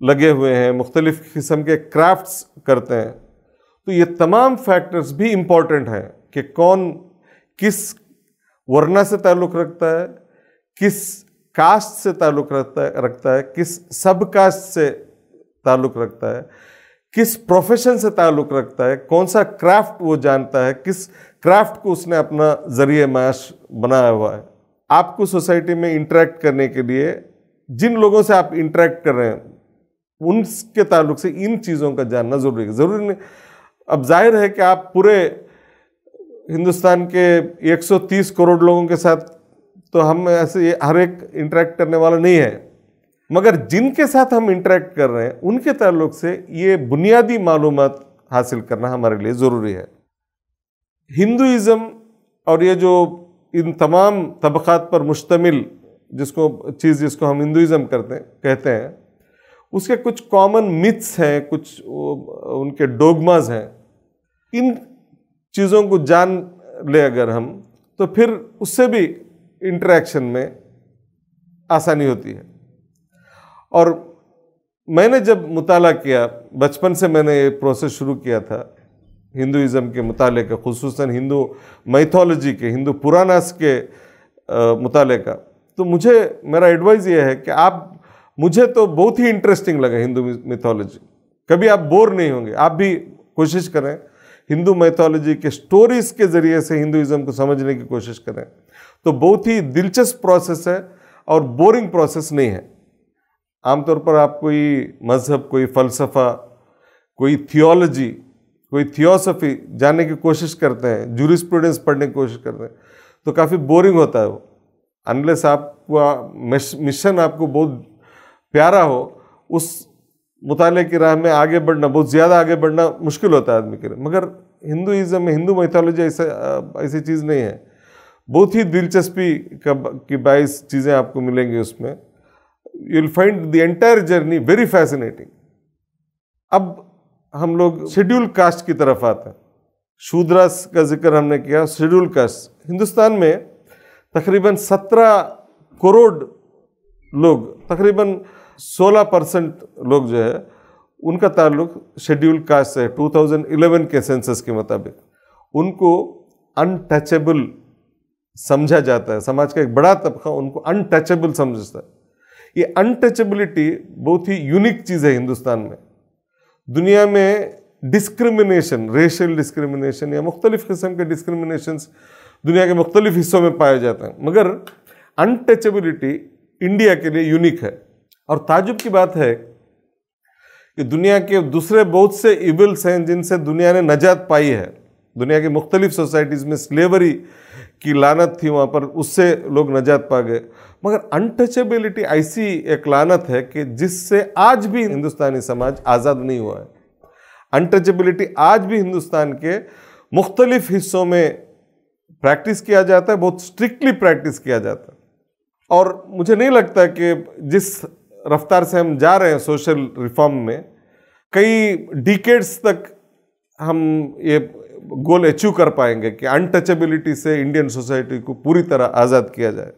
लगे हुए हैं, मुख्तलिफ किस्म के क्राफ्ट्स करते हैं। तो ये तमाम फैक्टर्स भी इम्पॉर्टेंट हैं कि कौन किस वर्णा से ताल्लुक़ रखता है, किस कास्ट से ताल्लुक़ रखता है, किस सब कास्ट से ताल्लुक़ रखता है, किस प्रोफेशन से ताल्लुक़ रखता है, कौन सा क्राफ्ट वो जानता है, किस क्राफ्ट को उसने अपना ज़रिए माश बनाया हुआ है। आपको सोसाइटी में इंटरेक्ट करने के लिए जिन लोगों से आप इंटरेक्ट कर रहे हैं उनके ताल्लुक़ से इन चीज़ों का जानना ज़रूरी है। ज़रूरी नहीं, अब जाहिर है कि आप पूरे हिंदुस्तान के 130 करोड़ लोगों के साथ तो हम ऐसे हर एक इंटरेक्ट करने वाला नहीं है, मगर जिनके साथ हम इंटरेक्ट कर रहे हैं उनके ताल्लुक़ से ये बुनियादी मालूमात हासिल करना हमारे लिए ज़रूरी है। हिंदुइज़्म और ये जो इन तमाम तबक़ात पर मुश्तमिल जिसको हम हिंदुइज़्म कहते हैं, उसके कुछ कॉमन मिथ्स हैं, कुछ उनके डोगमाज हैं। इन चीज़ों को जान ले अगर हम, तो फिर उससे भी इंटरेक्शन में आसानी होती है। और मैंने जब मुताला किया, बचपन से मैंने ये प्रोसेस शुरू किया था हिंदुइज़्म के मुताले का, खुसूसन हिंदू मैथोलॉजी के, हिंदू पुराणास के मुताले का, तो मेरा एडवाइस ये है कि मुझे तो बहुत ही इंटरेस्टिंग लगा हिंदू मिथोलॉजी। कभी आप बोर नहीं होंगे। आप भी कोशिश करें हिंदू मैथोलॉजी के स्टोरीज के ज़रिए से हिंदुइज़्म को समझने की कोशिश करें, तो बहुत ही दिलचस्प प्रोसेस है और बोरिंग प्रोसेस नहीं है। आमतौर पर आप कोई मज़हब, कोई फ़लसफ़ा, कोई थियोलॉजी, कोई थियोसफी जानने की कोशिश करते हैं, जूरिस्प्रूडेंस पढ़ने की कोशिश करते हैं, तो काफ़ी बोरिंग होता है वो। अनलेस आपका मिशन आपको बहुत प्यारा हो, उस मुताले की राह में आगे बढ़ना, बहुत ज़्यादा आगे बढ़ना मुश्किल होता है आदमी के लिए। मगर हिंदुइज्म में, हिंदू मैथोलॉजी ऐसी चीज़ नहीं है। बहुत ही दिलचस्पी की 22 चीज़ें आपको मिलेंगी उसमें। You will find the entire journey very fascinating. अब हम लोग शेड्यूल कास्ट की तरफ आते हैं। शूद्रास का जिक्र हमने किया। शेड्यूल कास्ट हिंदुस्तान में तकरीबन 17 करोड़ लोग, तकरीबन 16% लोग जो है उनका ताल्लुक शेड्यूल कास्ट से 2011 के सेंसस के मुताबिक। उनको अनटचेबल समझा जाता है। समाज का एक बड़ा तबका उनको अनटचेबल समझता है। ये अनटचेबिलिटी बहुत ही यूनिक चीज़ है हिंदुस्तान में। दुनिया में डिस्क्रिमिनेशन, रेशियल डिस्क्रिमिनेशन या मुख्तलिफ किस्म के डिस्क्रिमिनेशंस दुनिया के मुख्तलिफ हिस्सों में पाए जाते हैं, मगर अनटचेबिलिटी इंडिया के लिए यूनिक है। और ताजुब की बात है कि दुनिया के दूसरे बहुत से इविल्स हैं जिनसे दुनिया ने नजात पाई है। दुनिया की मुख्तलिफ सोसाइटीज़ में स्लेवरी की लानत थी, वहाँ पर उससे लोग नजात पा गए, मगर अनटचेबिलिटी ऐसी एक लानत है कि जिससे आज भी हिंदुस्तानी समाज आज़ाद नहीं हुआ है। अनटचेबिलिटी आज भी हिंदुस्तान के मुख्तलिफ हिस्सों में प्रैक्टिस किया जाता है, बहुत स्ट्रिक्टली प्रैक्टिस किया जाता है। और मुझे नहीं लगता कि जिस रफ्तार से हम जा रहे हैं सोशल रिफॉर्म में, कई डिकेड्स तक हम ये गोल अचीव कर पाएंगे कि अनटचेबिलिटी से इंडियन सोसाइटी को पूरी तरह आज़ाद किया जाए।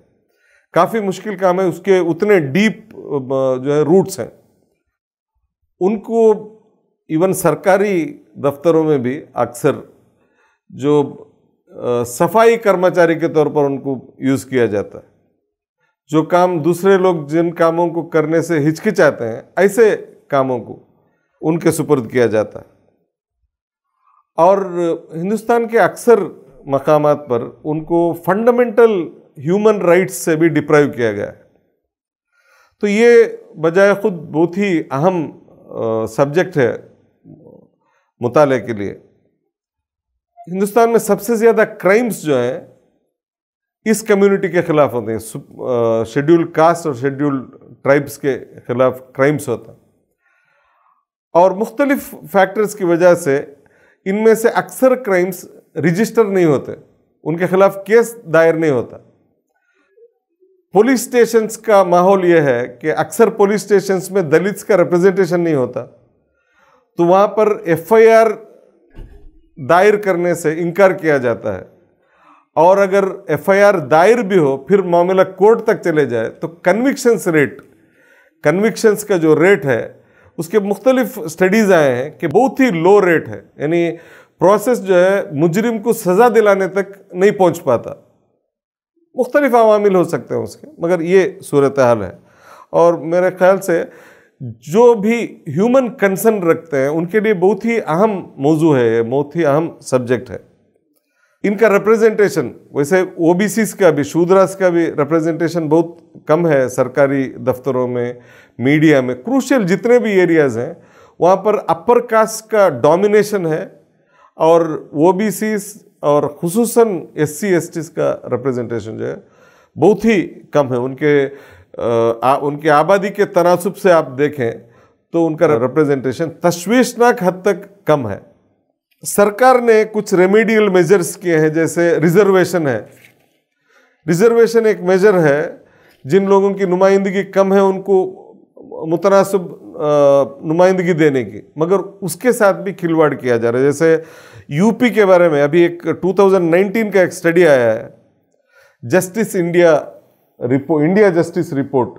काफ़ी मुश्किल काम है। उसके उतने डीप जो है रूट्स हैं। उनको इवन सरकारी दफ्तरों में भी अक्सर जो सफाई कर्मचारी के तौर पर उनको यूज़ किया जाता है। जो काम दूसरे लोग जिन कामों को करने से हिचकिचाते हैं, ऐसे कामों को उनके सुपुर्द किया जाता है। और हिंदुस्तान के अक्सर मकामात पर उनको फंडामेंटल ह्यूमन राइट्स से भी डिप्राइव किया गया है। तो ये बजाय खुद बहुत ही अहम सब्जेक्ट है मुताले के लिए। हिंदुस्तान में सबसे ज़्यादा क्राइम्स जो हैं इस कम्युनिटी के खिलाफ होते हैं। शेड्यूल कास्ट और शेड्यूल ट्राइब्स के खिलाफ क्राइम्स होता है। और मुख्तलिफ फैक्टर्स की वजह से इनमें से अक्सर क्राइम्स रजिस्टर नहीं होते, उनके खिलाफ केस दायर नहीं होता। पुलिस स्टेशंस का माहौल यह है कि अक्सर पुलिस स्टेशंस में दलित्स का रिप्रेजेंटेशन नहीं होता, तो वहाँ पर एफआईआर दायर करने से इनकार किया जाता है। और अगर एफआईआर दायर भी हो, फिर मामला कोर्ट तक चले जाए, तो कन्विक्शंस का जो रेट है उसके मुख्तलिफ स्टडीज़ आए हैं कि बहुत ही लो रेट है। यानी प्रोसेस जो है मुजरिम को सज़ा दिलाने तक नहीं पहुंच पाता। मुख्तलिफ अवामिल हो सकते हैं उसके, मगर ये सूरत हाल है। और मेरे ख्याल से जो भी ह्यूमन कंसर्न रखते हैं उनके लिए बहुत ही अहम मौजू है, ये बहुत ही अहम सब्जेक्ट है। इनका रिप्रेजेंटेशन, वैसे ओबीसीज का भी, शूद्रास का भी रिप्रेजेंटेशन बहुत कम है सरकारी दफ्तरों में, मीडिया में। क्रूशियल जितने भी एरियाज हैं वहाँ पर अपर कास्ट का डोमिनेशन है और ओबीसीज और खुसूसन एससी एसटीज का रिप्रेजेंटेशन जो है बहुत ही कम है। उनके आबादी के तनासुब से आप देखें तो उनका रिप्रेजेंटेशन तशवीशनाक हद तक कम है। सरकार ने कुछ रेमेडियल मेजर्स किए हैं, जैसे रिजर्वेशन है। रिजर्वेशन एक मेजर है, जिन लोगों की नुमाइंदगी कम है उनको मुतनासिब नुमाइंदगी देने की, मगर उसके साथ भी खिलवाड़ किया जा रहा है। जैसे यूपी के बारे में अभी एक 2019 का एक स्टडी आया है, जस्टिस इंडिया जस्टिस रिपोर्ट।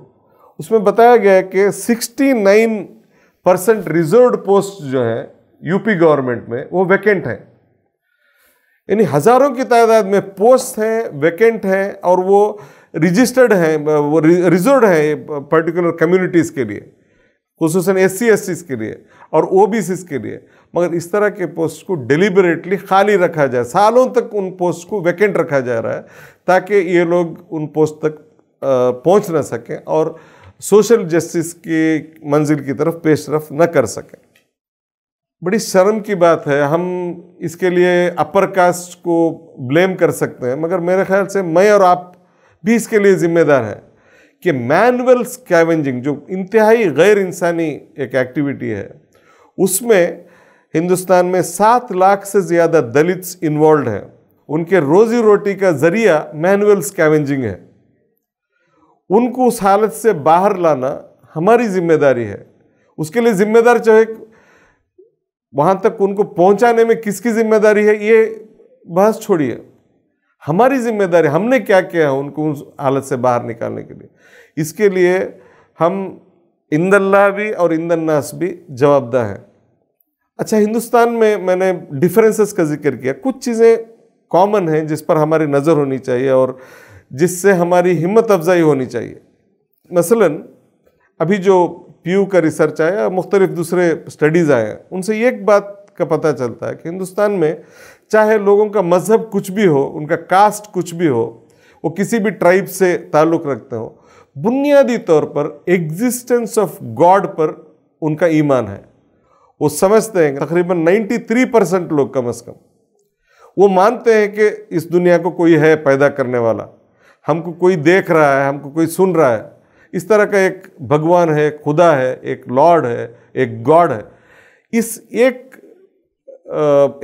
उसमें बताया गया है कि 69% रिजर्व्ड पोस्ट जो है यूपी गवर्नमेंट में वो वैकेंट है। यानी हजारों की तादाद में पोस्ट हैं, वैकेंट हैं, और वो रजिस्टर्ड हैं, वो रिजर्व्ड हैं पर्टिकुलर कम्युनिटीज़ के लिए, खुसूसन एससी एसटीज़ के लिए और ओबीसीज के लिए। मगर इस तरह के पोस्ट को डेलिबरेटली खाली रखा जाए, सालों तक उन पोस्ट को वैकेंट रखा जा रहा है ताकि ये लोग उन पोस्ट तक पहुंच ना सकें और सोशल जस्टिस की मंजिल की तरफ पेशरफ न कर सकें। बड़ी शर्म की बात है। हम इसके लिए अपर कास्ट को ब्लेम कर सकते हैं, मगर मेरे ख्याल से मैं और आप भी इसके लिए जिम्मेदार हैं कि मैनुअल स्कैवेंजिंग जो इंतहाई गैर इंसानी एक एक्टिविटी है, उसमें हिंदुस्तान में 7 लाख से ज़्यादा दलित्स इन्वॉल्व हैं। उनके रोजी रोटी का जरिया मैनुअल स्कैवेंजिंग है। उनको उस हालत से बाहर लाना हमारी जिम्मेदारी है। उसके लिए जिम्मेदार चाहे वहां तक उनको पहुंचाने में किसकी जिम्मेदारी है ये बहस छोड़िए, हमारी जिम्मेदारी, हमने क्या किया है उनको उस हालत से बाहर निकालने के लिए। इसके लिए हम इंदल्लाह भी और इंदन्नास भी जवाबदार हैं। अच्छा, हिंदुस्तान में मैंने डिफरेंसेस का जिक्र किया। कुछ चीज़ें कॉमन हैं जिस पर हमारी नज़र होनी चाहिए और जिससे हमारी हिम्मत अफजाई होनी चाहिए। मसलन अभी जो पीयू का रिसर्च आया, मुख्तलिफ दूसरे स्टडीज़ आए हैं, उनसे एक बात का पता चलता है कि हिंदुस्तान में चाहे लोगों का मज़हब कुछ भी हो, उनका कास्ट कुछ भी हो, वो किसी भी ट्राइब से ताल्लुक़ रखते हो, बुनियादी तौर पर एग्जिस्टेंस ऑफ गॉड पर उनका ईमान है। वो समझते हैं, तकरीबन 93% लोग कम अज़ कम वो मानते हैं कि इस दुनिया को कोई है पैदा करने वाला, हमको कोई देख रहा है, हमको कोई सुन रहा है, इस तरह का एक भगवान है, खुदा है, एक लॉर्ड है, एक गॉड है। इस एक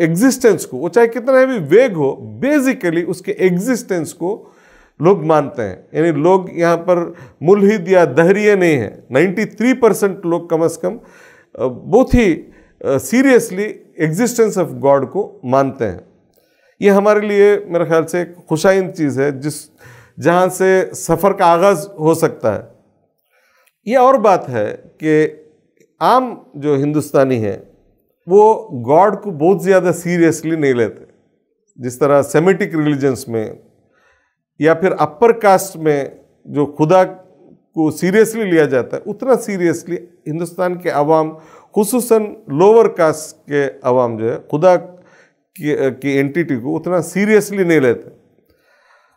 एग्जिस्टेंस को, वो चाहे कितना भी वेग हो, बेसिकली उसके एग्जिस्टेंस को लोग मानते हैं। यानी लोग यहाँ पर मुल्हिद या दहरिये नहीं हैं। 93% लोग कम अज़ कम बहुत ही सीरियसली एग्जिस्टेंस ऑफ गॉड को मानते हैं। ये हमारे लिए मेरे ख्याल से एक खुशाइंद चीज़ है जहाँ से सफ़र का आगाज़ हो सकता है। ये और बात है कि आम जो हिंदुस्तानी हैं वो गॉड को बहुत ज़्यादा सीरियसली नहीं लेते। जिस तरह सेमेटिक रिलीजन्स में या फिर अपर कास्ट में जो खुदा को सीरियसली लिया जाता है, उतना सीरियसली हिंदुस्तान के अवाम, खुसूसन लोअर कास्ट के अवाम जो है खुदा की एंटिटी को उतना सीरियसली नहीं लेते।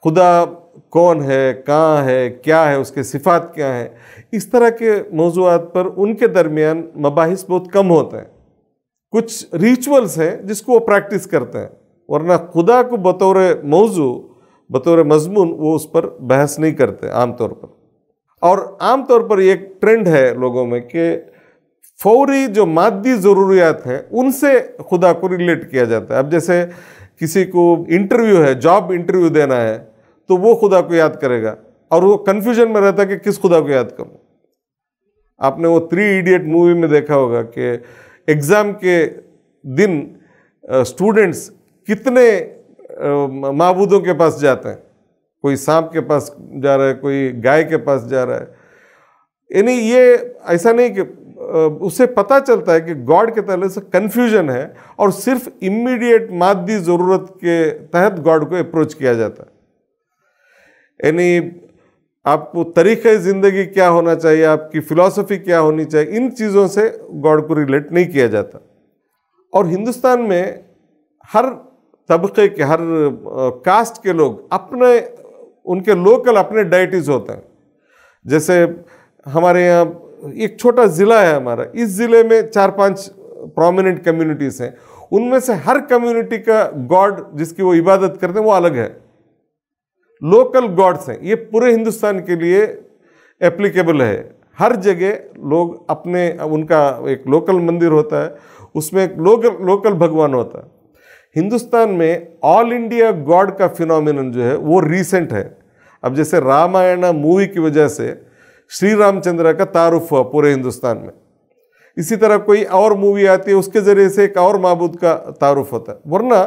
खुदा कौन है, कहाँ है, क्या है, उसके सिफात क्या है, इस तरह के मौज़ूआत पर उनके दरमियान मबाहिस बहुत कम होते हैं। कुछ रिचुअल्स हैं जिसको वो प्रैक्टिस करते हैं, वरना खुदा को बतौर मौजू, बतौर मजमून वो उस पर बहस नहीं करते आमतौर पर। और आमतौर पर एक ट्रेंड है लोगों में कि फौरी जो मादी ज़रूरियात हैं उनसे खुदा को रिलेट किया जाता है। अब जैसे किसी को इंटरव्यू है, जॉब इंटरव्यू देना है, तो वो खुदा को याद करेगा और वो कन्फ्यूजन में रहता है कि किस खुदा को याद करूं। आपने वो 3 इडियट मूवी में देखा होगा कि एग्ज़ाम के दिन स्टूडेंट्स कितने माबूदों के पास जाते हैं। कोई सांप के पास जा रहा है, कोई गाय के पास जा रहा है। यानी ये ऐसा नहीं कि उससे पता चलता है कि गॉड के तरह से कन्फ्यूजन है और सिर्फ इमीडिएट मादी ज़रूरत के तहत गॉड को अप्रोच किया जाता है। यानी आपको तरीक़े ज़िंदगी क्या होना चाहिए, आपकी फ़िलॉसफी क्या होनी चाहिए, इन चीज़ों से गॉड को रिलेट नहीं किया जाता। और हिंदुस्तान में हर तबके के, हर कास्ट के लोग अपने, उनके लोकल अपने डाइटीज़ होते हैं। जैसे हमारे यहाँ एक छोटा ज़िला है हमारा, इस ज़िले में 4-5 प्रोमिनेंट कम्युनिटीज़ हैं। उनमें से हर कम्युनिटी का गॉड जिसकी वो इबादत करते हैं वो अलग है। लोकल गॉड्स हैं, ये पूरे हिंदुस्तान के लिए एप्लीकेबल है। हर जगह लोग अपने, उनका एक लोकल मंदिर होता है, उसमें एक लोकल भगवान होता है। हिंदुस्तान में ऑल इंडिया गॉड का फिनोमिनन जो है वो रीसेंट है। अब जैसे रामायण मूवी की वजह से श्री रामचंद्र का तारुफ हुआ पूरे हिंदुस्तान में, इसी तरह कोई और मूवी आती है उसके ज़रिए से एक और माबूद का तारुफ होता है। वरना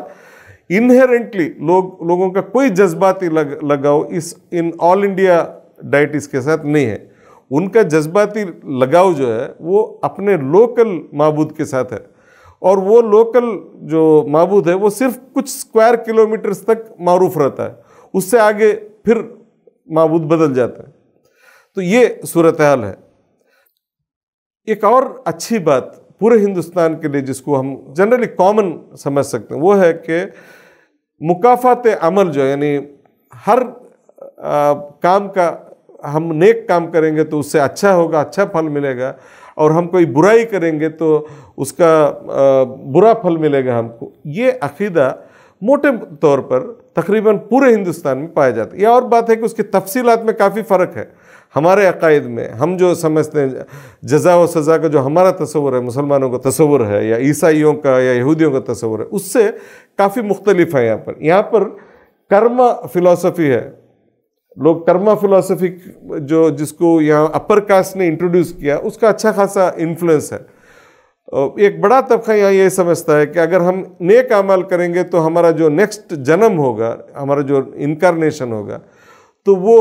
इनहेरेंटली लोगों का कोई जज्बाती लगाव इन ऑल इंडिया डाइटीज़ के साथ नहीं है। उनका जज्बाती लगाव जो है वो अपने लोकल माबूद के साथ है, और वो लोकल जो माबूद है वो सिर्फ कुछ स्क्वायर किलोमीटर्स तक मारूफ रहता है, उससे आगे फिर माबूद बदल जाता है। तो ये सूरत हाल है। एक और अच्छी बात पूरे हिंदुस्तान के लिए जिसको हम जनरली कॉमन समझ सकते हैं वो है कि मुकाफात अमल जो, यानी हर काम का हम नेक काम करेंगे तो उससे अच्छा होगा, अच्छा फल मिलेगा, और हम कोई बुराई करेंगे तो उसका बुरा फल मिलेगा हमको। ये अकीदा मोटे तौर पर तकरीबन पूरे हिंदुस्तान में पाया जाता है। यह और बात है कि उसकी तफसीलात में काफ़ी फ़र्क है। हमारे अकायद में हम जो समझते हैं जज़ा व सज़ा का जो हमारा तस्वुर है, मुसलमानों का तस्वुर है या ईसाइयों का या यहूदियों का तस्वुर है, उससे काफ़ी मुख्तलिफ है। यहाँ पर कर्मा फ़िलासफ़ी है। लोग कर्मा फ़िलासफ़ी जो जिसको यहाँ अपर कास्ट ने इंट्रोड्यूस किया, उसका अच्छा खासा इन्फ्लुएंस है। एक बड़ा तबका यहाँ ये समझता है कि अगर हम नेक अमल करेंगे तो हमारा जो नेक्स्ट जन्म होगा, हमारा जो इनकारनेशन होगा, तो वो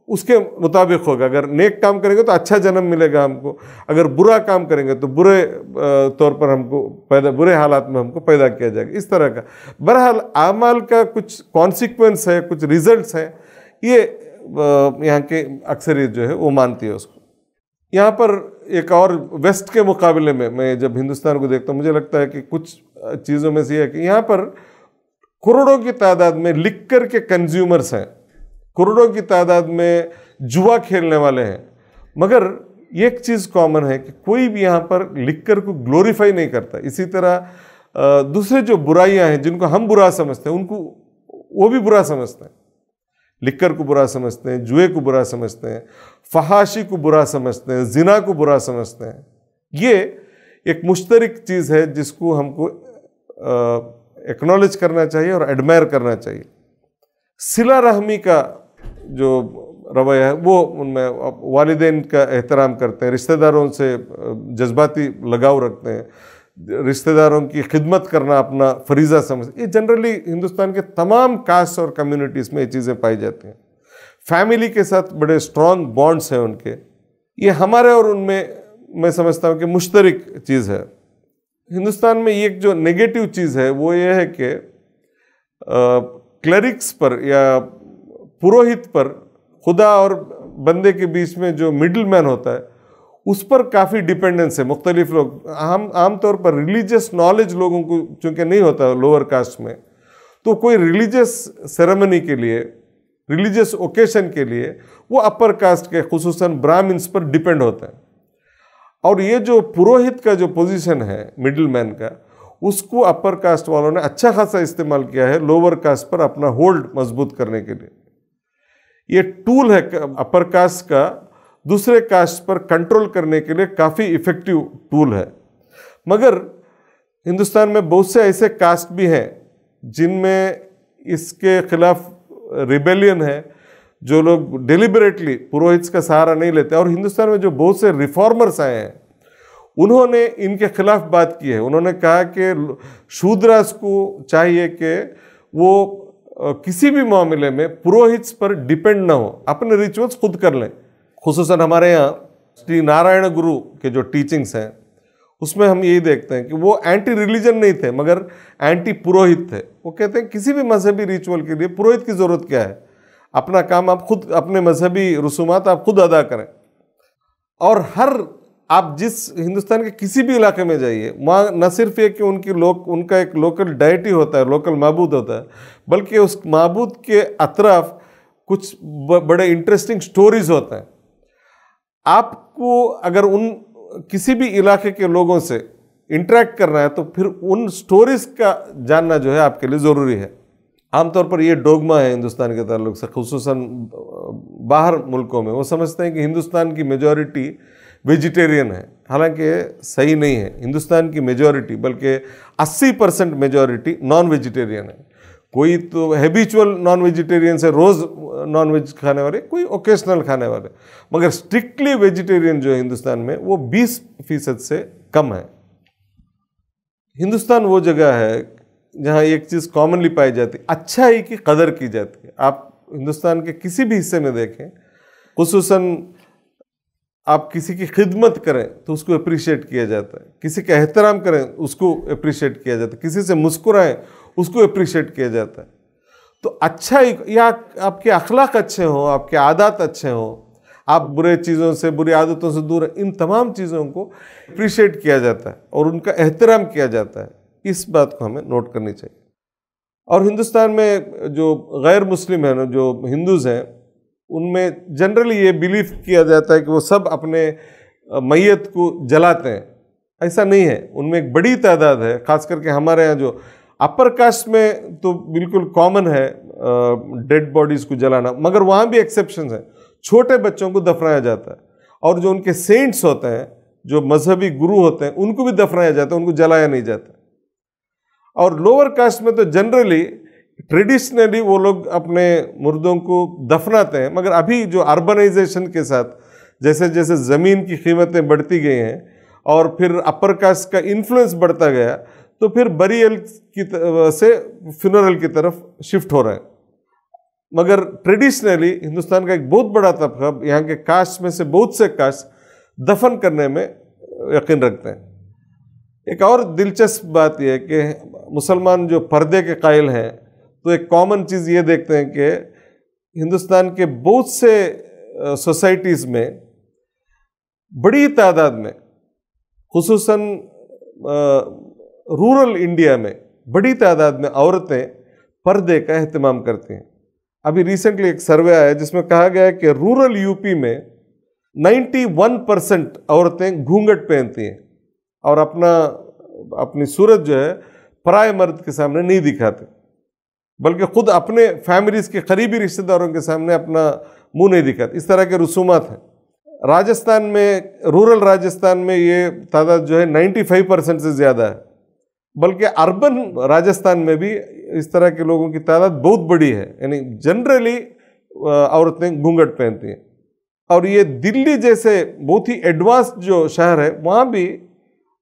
उसके मुताबिक होगा। अगर नेक काम करेंगे तो अच्छा जन्म मिलेगा हमको, अगर बुरा काम करेंगे तो बुरे तौर पर हमको बुरे हालात में हमको पैदा किया जाएगा, इस तरह का। बहरहाल आमाल का कुछ कॉन्सिक्वेंस है, कुछ रिजल्ट्स हैं, ये यहाँ के अक्सरियत जो है वो मानती है उसको। यहाँ पर एक और वेस्ट के मुकाबले में मैं जब हिंदुस्तान को देखता हूँ, मुझे लगता है कि कुछ चीज़ों में से है कि यहाँ पर करोड़ों की तादाद में लिक्कर के कंज्यूमर्स हैं, करोड़ों की तादाद में जुआ खेलने वाले हैं, मगर एक चीज़ कॉमन है कि कोई भी यहाँ पर लिक्कर को ग्लोरीफाई नहीं करता। इसी तरह दूसरे जो बुराइयाँ हैं जिनको हम बुरा समझते हैं, उनको वो भी बुरा समझते हैं। लिक्कर को बुरा समझते हैं, जुए को बुरा समझते हैं, फहाशी को बुरा समझते हैं, जिना को बुरा समझते हैं। ये एक मुश्तरक चीज़ है जिसको हमको एक्नॉलेज करना चाहिए और एडमायर करना चाहिए। सिला रहमी का जो रवैया है वो उनमें वालिदैन का एहतराम करते हैं, रिश्तेदारों से जज्बाती लगाव रखते हैं, रिश्तेदारों की खिदमत करना अपना फरीज़ा समझते। ये जनरली हिंदुस्तान के तमाम कास्ट और कम्युनिटीज़ में ये चीज़ें पाई जाती हैं। फैमिली के साथ बड़े स्ट्रॉन्ग बॉन्ड्स हैं उनके। ये हमारे और उनमें मैं समझता हूँ कि मुश्तरक चीज़ है। हिंदुस्तान में एक जो नेगेटिव चीज़ है वो ये है कि क्लरिक्स पर या पुरोहित पर, खुदा और बंदे के बीच में जो मिडिल मैन होता है, उस पर काफ़ी डिपेंडेंस है। मुख्तलिफ लोग आमतौर पर रिलीजियस नॉलेज लोगों को चूँकि नहीं होता लोअर कास्ट में, तो कोई रिलीजियस सेरेमनी के लिए, रिलीजियस ओकेशन के लिए वो अपर कास्ट के खुसूसन ब्राह्मण्स पर डिपेंड होता है। और ये जो पुरोहित का जो पोजीशन है मिडिल मैन का, उसको अपर कास्ट वालों ने अच्छा खासा इस्तेमाल किया है लोअर कास्ट पर अपना होल्ड मजबूत करने के लिए। ये टूल है अपर कास्ट का दूसरे कास्ट पर कंट्रोल करने के लिए काफ़ी इफ़ेक्टिव टूल है। मगर हिंदुस्तान में बहुत से ऐसे कास्ट भी हैं जिनमें इसके खिलाफ रिबेलियन है, जो लोग डेलिबरेटली पुरोहित का सहारा नहीं लेते। और हिंदुस्तान में जो बहुत से रिफॉर्मर्स आए हैं, उन्होंने इनके खिलाफ बात की है। उन्होंने कहा कि शूद्रास को चाहिए कि वो किसी भी मामले में पुरोहित पर डिपेंड ना हो, अपने रिचुअल्स खुद कर लें। खुसूसन हमारे यहाँ श्री नारायण गुरु के जो टीचिंग्स हैं, उसमें हम यही देखते हैं कि वो एंटी रिलीजन नहीं थे मगर एंटी पुरोहित थे। वो कहते हैं किसी भी मजहबी रिचुअल के लिए पुरोहित की ज़रूरत क्या है, अपना काम आप खुद, अपने मजहबी रसूमात आप खुद अदा करें। और आप जिस हिंदुस्तान के किसी भी इलाके में जाइए, वहाँ न सिर्फ ये कि उनका एक लोकल डायटी होता है, लोकल माबूद होता है, बल्कि उस माबूद के अतराफ कुछ बड़े इंटरेस्टिंग स्टोरीज होते हैं। आपको अगर किसी भी इलाके के लोगों से इंटरेक्ट करना है तो फिर उन स्टोरीज का जानना जो है आपके लिए ज़रूरी है। आमतौर पर ये डोगमा है हिंदुस्तान के ताल्लुक से, खुसूसन बाहर मुल्कों में वो समझते हैं कि हिंदुस्तान की मेजॉरिटी वेजिटेरियन है, हालांकि सही नहीं है। हिंदुस्तान की मेजॉरिटी बल्कि 80% मेजॉरिटी नॉन वेजिटेरियन है। कोई तो हैबिचुअल नॉन वेजिटेरियन से, रोज़ नॉन वेज खाने वाले, कोई ओकेशनल खाने वाले, मगर स्ट्रिक्टली वेजिटेरियन जो है हिंदुस्तान में वो 20% से कम है। हिंदुस्तान वो जगह है जहाँ एक चीज़ कॉमनली पाई जाती है, अच्छाई की कदर की जाती है। आप हिंदुस्तान के किसी भी हिस्से में देखें, खुसूसन आप किसी की खिदमत करें तो उसको अप्रिशिएट किया जाता है, किसी का एहतराम करें उसको अप्रिशिएट किया जाता है, किसी से मुस्कुराएं उसको अप्रिशिएट किया जाता है। तो अच्छा या आपके अखलाक अच्छे हों, आपके आदत अच्छे हों, आप बुरे चीज़ों से, बुरी आदतों से दूर हैं, इन तमाम चीज़ों को अप्रिशिएट किया जाता है और उनका एहतराम किया जाता है। इस बात को हमें नोट करनी चाहिए। और हिंदुस्तान में जो गैर मुस्लिम है ना, जो हिंदूज़ हैं, उनमें जनरली ये बिलीव किया जाता है कि वो सब अपने मैयत को जलाते हैं। ऐसा नहीं है, उनमें एक बड़ी तादाद है, ख़ास करके हमारे यहाँ जो अपर कास्ट में तो बिल्कुल कॉमन है डेड बॉडीज़ को जलाना, मगर वहाँ भी एक्सेप्शंस हैं। छोटे बच्चों को दफनाया जाता है, और जो उनके सेंट्स होते हैं, जो मजहबी गुरु होते हैं, उनको भी दफनाया जाता है, उनको जलाया नहीं जाता। और लोअर कास्ट में तो जनरली ट्रेडिशनली वो लोग अपने मुर्दों को दफनाते हैं, मगर अभी जो अर्बनाइजेशन के साथ जैसे जैसे ज़मीन की कीमतें बढ़ती गई हैं और फिर अपर कास्ट का इन्फ्लुएंस बढ़ता गया, तो फिर बरियल की से फ्यूनरल की तरफ शिफ्ट हो रहे हैं। मगर ट्रेडिशनली हिंदुस्तान का एक बहुत बड़ा तबका, यहाँ के कास्ट में से बहुत से कास्ट दफन करने में यकीन रखते हैं। एक और दिलचस्प बात यह है कि मुसलमान जो पर्दे के कायल हैं, तो एक कॉमन चीज़ ये देखते हैं कि हिंदुस्तान के बहुत से सोसाइटीज़ में बड़ी तादाद में, खुसूसन रूरल इंडिया में बड़ी तादाद में औरतें पर्दे का एहतमाम करती हैं। अभी रिसेंटली एक सर्वे आया जिसमें कहा गया है कि रूरल यूपी में 91% औरतें घूंघट पहनती हैं और अपनी सूरत जो है पराए मर्द के सामने नहीं दिखाते, बल्कि खुद अपने फैमिलीज के करीबी रिश्तेदारों के सामने अपना मुंह नहीं दिखाते। इस तरह के रसूमात हैं। राजस्थान में, रूरल राजस्थान में ये तादाद जो है 95% से ज़्यादा है, बल्कि अर्बन राजस्थान में भी इस तरह के लोगों की तादाद बहुत बड़ी है। यानी जनरली औरतें घूंघट पहनती हैं। और ये दिल्ली जैसे बहुत ही एडवांस जो शहर है, वहाँ भी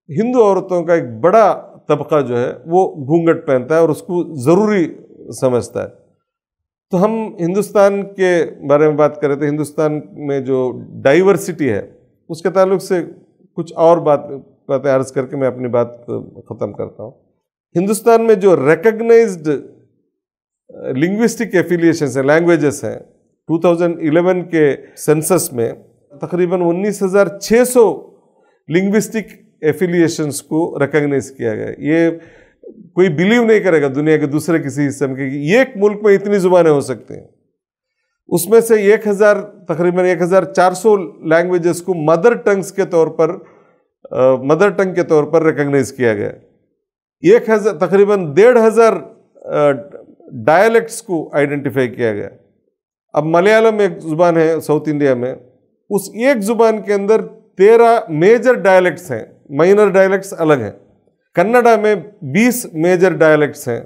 हिंदू औरतों का एक बड़ा तबका जो है वो घूंघट पहनता है और उसको ज़रूरी समझता है। तो हम हिंदुस्तान के बारे में बात करें तो हिंदुस्तान में जो डाइवर्सिटी है उसके ताल्लुक से कुछ और बातें अर्ज करके मैं अपनी बात ख़त्म करता हूँ। हिंदुस्तान में जो रिकग्नाइज्ड लिंग्विस्टिक एफिलिएशंस हैं, लैंग्वेजेस हैं, 2011 के सेंसस में तकरीबन 19,600 लिंग्विस्टिक एफिलिएशंस को रिकग्नाइज किया गया। ये कोई बिलीव नहीं करेगा दुनिया के दूसरे किसी हिस्से में कि एक मुल्क में इतनी जुबानें हो सकती हैं। उसमें से तकरीबन 1,400 लैंग्वेजेस को मदर टंग के तौर पर रिकग्नाइज किया गया। तकरीबन 1,500 डायलेक्ट्स को आइडेंटिफाई किया गया। अब मलयालम एक ज़ुबान है साउथ इंडिया में, उस एक ज़ुबान के अंदर 13 मेजर डायलेक्ट्स हैं, माइनर डायलेक्ट्स अलग हैं। कन्नड़ा में 20 मेजर डायलेक्ट्स हैं।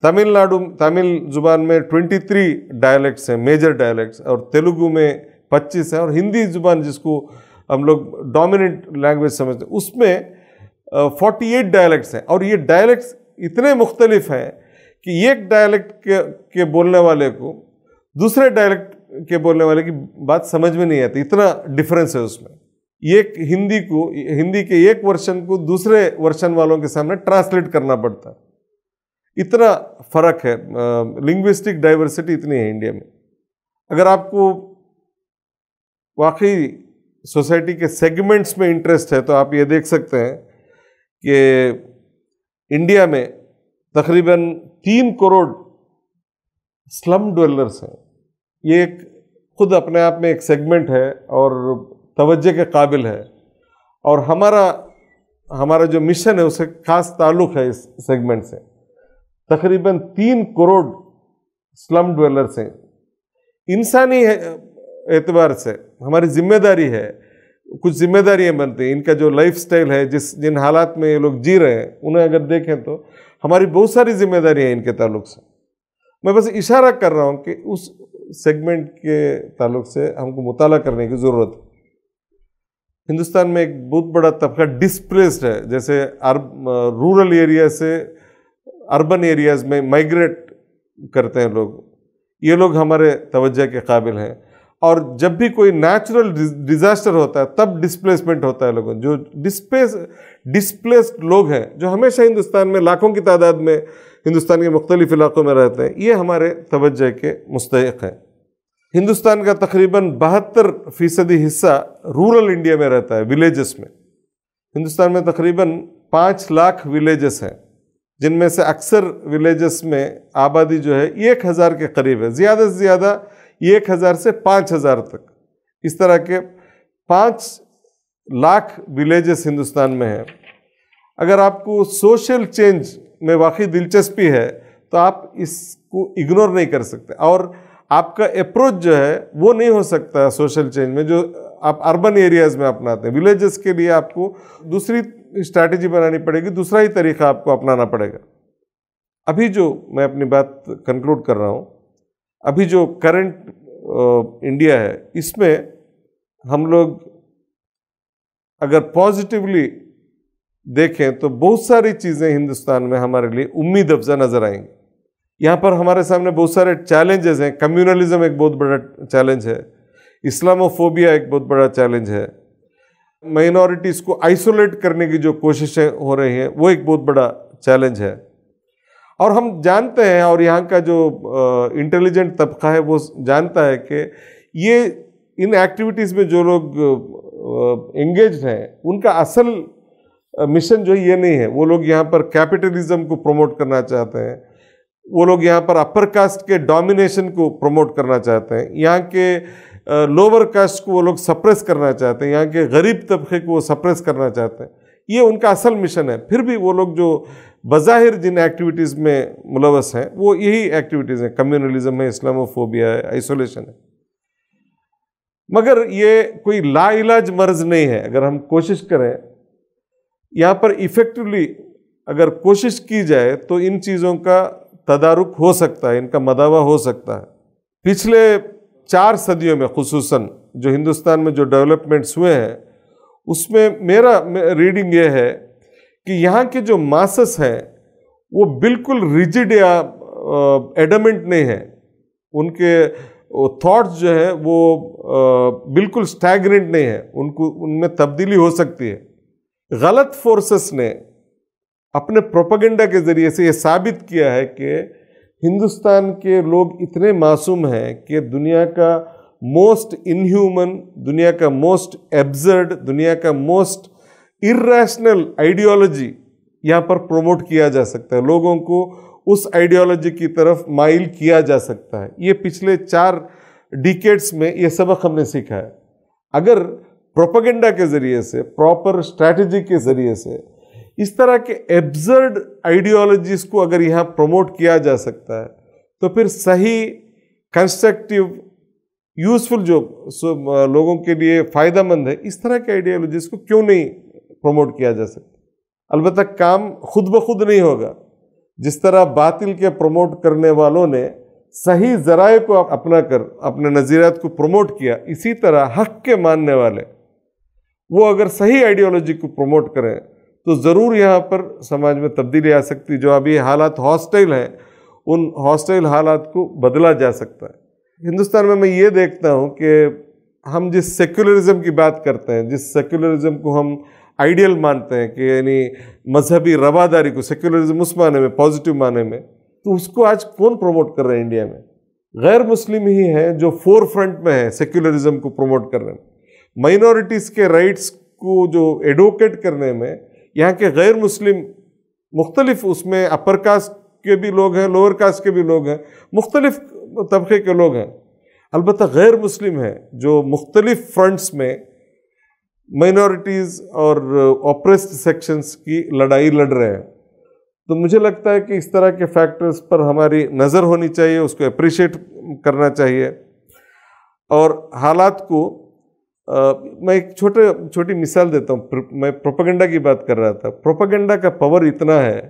तमिल ज़ुबान में 23 डायलेक्ट्स हैं, मेजर डायलेक्ट्स, और तेलुगु में 25 हैं, और हिंदी ज़ुबान जिसको हम लोग डोमिनेंट लैंग्वेज समझते हैं उसमें 48 डायलेक्ट्स हैं। और ये डायलेक्ट्स इतने मुख्तलिफ हैं कि एक डायलेक्ट के बोलने वाले को दूसरे डायलेक्ट के बोलने वाले की बात समझ में नहीं आती, इतना डिफरेंस है उसमें। हिंदी के एक वर्शन को दूसरे वर्शन वालों के सामने ट्रांसलेट करना पड़ता है, इतना फ़र्क है। लिंग्विस्टिक डाइवर्सिटी इतनी है इंडिया में। अगर आपको वाकई सोसाइटी के सेगमेंट्स में इंटरेस्ट है तो आप ये देख सकते हैं कि इंडिया में तकरीबन 3 करोड़ स्लम ड्वेलर्स हैं। ये खुद अपने आप में एक सेगमेंट है और तवज्जो के काबिल है, और हमारा जो मिशन है उससे खास ताल्लुक़ है इस सेगमेंट से। तकरीबन 3 करोड़ स्लम ड्वेलर्स हैं। इंसानी एतबार से हमारी जिम्मेदारी है, कुछ जिम्मेदारियां बनती हैं। इनका जो लाइफस्टाइल है, जिन हालात में ये लोग जी रहे हैं, उन्हें अगर देखें तो हमारी बहुत सारी जिम्मेदारियां हैं इनके ताल्लुक से। मैं बस इशारा कर रहा हूं कि उस सेगमेंट के ताल्लुक से हमको मुताला करने की ज़रूरत है। हिंदुस्तान में एक बहुत बड़ा तबका डिस्प्लेस्ड है, जैसे रूरल एरिया से अर्बन एरियाज़ में माइग्रेट करते हैं लोग। ये लोग हमारे तवज्जो के काबिल हैं। और जब भी कोई नेचुरल डिज़ास्टर होता है तब डिस्प्लेसमेंट होता है लोगों। जो डिस्प्लेस्ड लोग हैं, जो हमेशा हिंदुस्तान में लाखों की तादाद में हिंदुस्तान के मुख्तलिफ इलाकों में रहते हैं, ये हमारे तवज्जो के मुस्तहिक़ हैं। हिंदुस्तान का तकरीबन 72% हिस्सा रूरल इंडिया में रहता है, विलेजेस में। हिंदुस्तान में तकरीबन 5 लाख विलेजेस हैं, जिनमें से अक्सर विलेजेस में आबादी जो है 1,000 के करीब है। ज़्यादा से ज़्यादा 1,000 से 5,000 तक, इस तरह के 5 लाख विलेजेस हिंदुस्तान में हैं। अगर आपको सोशल चेंज में वाकई दिलचस्पी है तो आप इसको इग्नोर नहीं कर सकते। और आपका अप्रोच जो है वो नहीं हो सकता सोशल चेंज में जो आप अर्बन एरियाज में अपनाते हैं। विलेजेस के लिए आपको दूसरी स्ट्रैटेजी बनानी पड़ेगी, दूसरा ही तरीका आपको अपनाना पड़ेगा। अभी जो मैं अपनी बात कंक्लूड कर रहा हूँ, अभी जो करंट इंडिया है, इसमें हम लोग अगर पॉजिटिवली देखें तो बहुत सारी चीज़ें हिंदुस्तान में हमारे लिए उम्मीद अफजा नजर आएंगी। यहाँ पर हमारे सामने बहुत सारे चैलेंजेस हैं। कम्युनलिज्म एक बहुत बड़ा चैलेंज है, इस्लामोफोबिया एक बहुत बड़ा चैलेंज है, माइनॉरिटीज़ को आइसोलेट करने की जो कोशिशें हो रही हैं वो एक बहुत बड़ा चैलेंज है। और हम जानते हैं, और यहाँ का जो इंटेलिजेंट तबका है वो जानता है कि ये इन एक्टिविटीज़ में जो लोग एंगेज हैं उनका असल मिशन जो ये नहीं है। वो लोग यहाँ पर कैपिटलिज्म को प्रमोट करना चाहते हैं, वो लोग यहाँ पर अपर कास्ट के डोमिनेशन को प्रमोट करना चाहते हैं, यहाँ के लोअर कास्ट को वो लोग सप्रेस करना चाहते हैं, यहाँ के गरीब तबके को वो सप्रेस करना चाहते हैं। ये उनका असल मिशन है। फिर भी वो लोग जो बज़ाहिर जिन एक्टिविटीज़ में मुलवस हैं वो यही एक्टिविटीज़ हैं, कम्युनलिज्म है, इस्लामोफोबिया है, आइसोलेशन है। मगर ये कोई लाइलाज मर्ज नहीं है। अगर हम कोशिश करें यहाँ पर इफ़ेक्टिवली, अगर कोशिश की जाए तो इन चीज़ों का तदारुक हो सकता है, इनका मदावा हो सकता है। पिछले 4 सदियों में खुसूसन जो हिंदुस्तान में जो डेवलपमेंट्स हुए हैं उसमें मेरा रीडिंग ये है कि यहाँ के जो मासेस हैं वो बिल्कुल रिजिड या एडमेंट नहीं है। उनके थॉट्स जो है वो बिल्कुल स्टैग्नेंट नहीं है, उनको उनमें तब्दीली हो सकती है। गलत फोर्सेस ने अपने प्रोपेगेंडा के ज़रिए से ये साबित किया है कि हिंदुस्तान के लोग इतने मासूम हैं कि दुनिया का मोस्ट इनह्यूमन, दुनिया का मोस्ट एब्सर्ड, दुनिया का मोस्ट इर्रेशनल आइडियोलॉजी यहाँ पर प्रमोट किया जा सकता है। लोगों को उस आइडियोलॉजी की तरफ माइल किया जा सकता है। ये पिछले 4 डिकेड्स में ये सबक हमने सीखा है। अगर प्रोपेगेंडा के ज़रिए से, प्रॉपर स्ट्रैटेजी के ज़रिए से इस तरह के एब्सर्ड आइडियोलॉजीज़ को अगर यहाँ प्रमोट किया जा सकता है तो फिर सही कंस्ट्रक्टिव यूज़फुल जो लोगों के लिए फ़ायदेमंद है, इस तरह के आइडियोलॉजीज़ को क्यों नहीं प्रमोट किया जा सकता। अलबत्ता काम खुद ब खुद नहीं होगा। जिस तरह बातिल के प्रमोट करने वालों ने सही ज़राए को अपना कर अपने नज़रियात को प्रमोट किया, इसी तरह हक़ के मानने वाले वो अगर सही आइडियोलॉजी को प्रमोट करें तो ज़रूर यहाँ पर समाज में तब्दीली आ सकती। जो अभी हालात हॉस्टाइल हैं, उन हॉस्टाइल हालात को बदला जा सकता है। हिंदुस्तान में मैं ये देखता हूँ कि हम जिस सेक्युलरिज्म की बात करते हैं, जिस सेक्युलरिज्म को हम आइडियल मानते हैं कि यानी मजहबी रवादारी को, सेक्युलरिज्म उस माने में, पॉजिटिव माने में, तो उसको आज कौन प्रमोट कर रहे हैं इंडिया में? गैर मुस्लिम ही हैं जो फोर फ्रंट में है सेक्युलरिज्म को प्रमोट करने में। माइनॉरिटीज़ के राइट्स को जो एडवोकेट करने में यहाँ के गैर मुस्लिम मुख्तलिफ, उसमें अपर कास्ट के भी लोग हैं, लोअर कास्ट के भी लोग हैं, मुख्तलिफ तबके के लोग हैं। अलबत्ता गैर मुस्लिम हैं जो मुख्तलिफ फ्रंट्स में माइनॉरिटीज़ और ऑप्रेस्ड सेक्शंस की लड़ाई लड़ रहे हैं। तो मुझे लगता है कि इस तरह के फैक्टर्स पर हमारी नज़र होनी चाहिए, उसको अप्रिशिएट करना चाहिए। और हालात को मैं एक छोटी मिसाल देता हूँ। मैं प्रोपेगेंडा की बात कर रहा था। प्रोपेगेंडा का पावर इतना है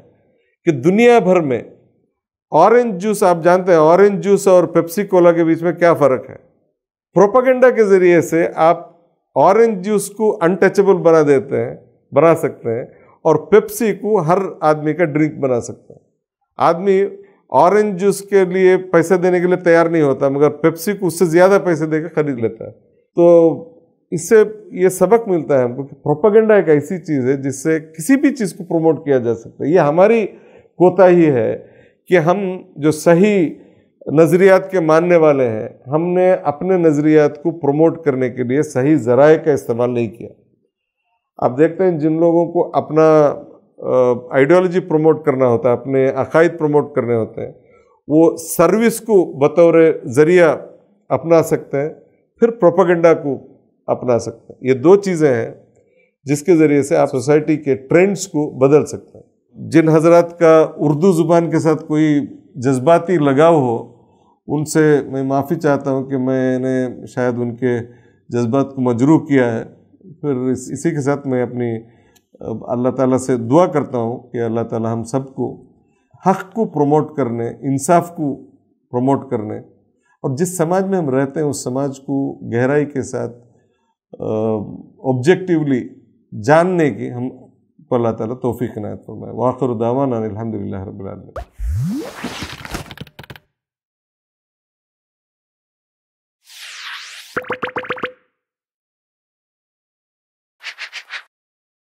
कि दुनिया भर में ऑरेंज जूस, आप जानते हैं ऑरेंज जूस और पेप्सी कोला के बीच में क्या फ़र्क है। प्रोपेगेंडा के ज़रिए से आप ऑरेंज जूस को अनटचेबल बना सकते हैं और पेप्सी को हर आदमी का ड्रिंक बना सकते हैं। आदमी ऑरेंज जूस के लिए पैसे देने के लिए तैयार नहीं होता, मगर पेप्सी को उससे ज़्यादा पैसे देकर खरीद लेता है। तो इससे ये सबक मिलता है हमको कि प्रोपेगेंडा एक ऐसी चीज़ है जिससे किसी भी चीज़ को प्रमोट किया जा सकता है। ये हमारी कोताही है कि हम जो सही नज़रियात के मानने वाले हैं, हमने अपने नज़रियात को प्रमोट करने के लिए सही ज़राए का इस्तेमाल नहीं किया। आप देखते हैं जिन लोगों को अपना आइडियोलॉजी प्रमोट करना होता है, अपने अकायद प्रमोट करने होते हैं, वो सर्विस को बतौर ज़रिया अपना सकते हैं, फिर प्रोपेगेंडा को अपना सकते हैं। ये 2 चीज़ें हैं जिसके ज़रिए से आप सोसाइटी के ट्रेंड्स को बदल सकते हैं। जिन हजरात का उर्दू ज़ुबान के साथ कोई जज्बाती लगाव हो, उनसे मैं माफ़ी चाहता हूँ कि मैंने शायद उनके जज्बात को मजरूह किया है। फिर इसी के साथ मैं अपनी अल्लाह ताला से दुआ करता हूँ कि अल्लाह ताला हम सबको हक़ को प्रमोट करने, इंसाफ को प्रमोट करने और जिस समाज में हम रहते हैं उस समाज को गहराई के साथ ऑब्जेक्टिवली जानने की हम को अल्लाह ताला तौफीक इनायत फरमाए। व आखिरु दावाना अल्हम्दुलिल्लाहि रब्बिल आलमीन।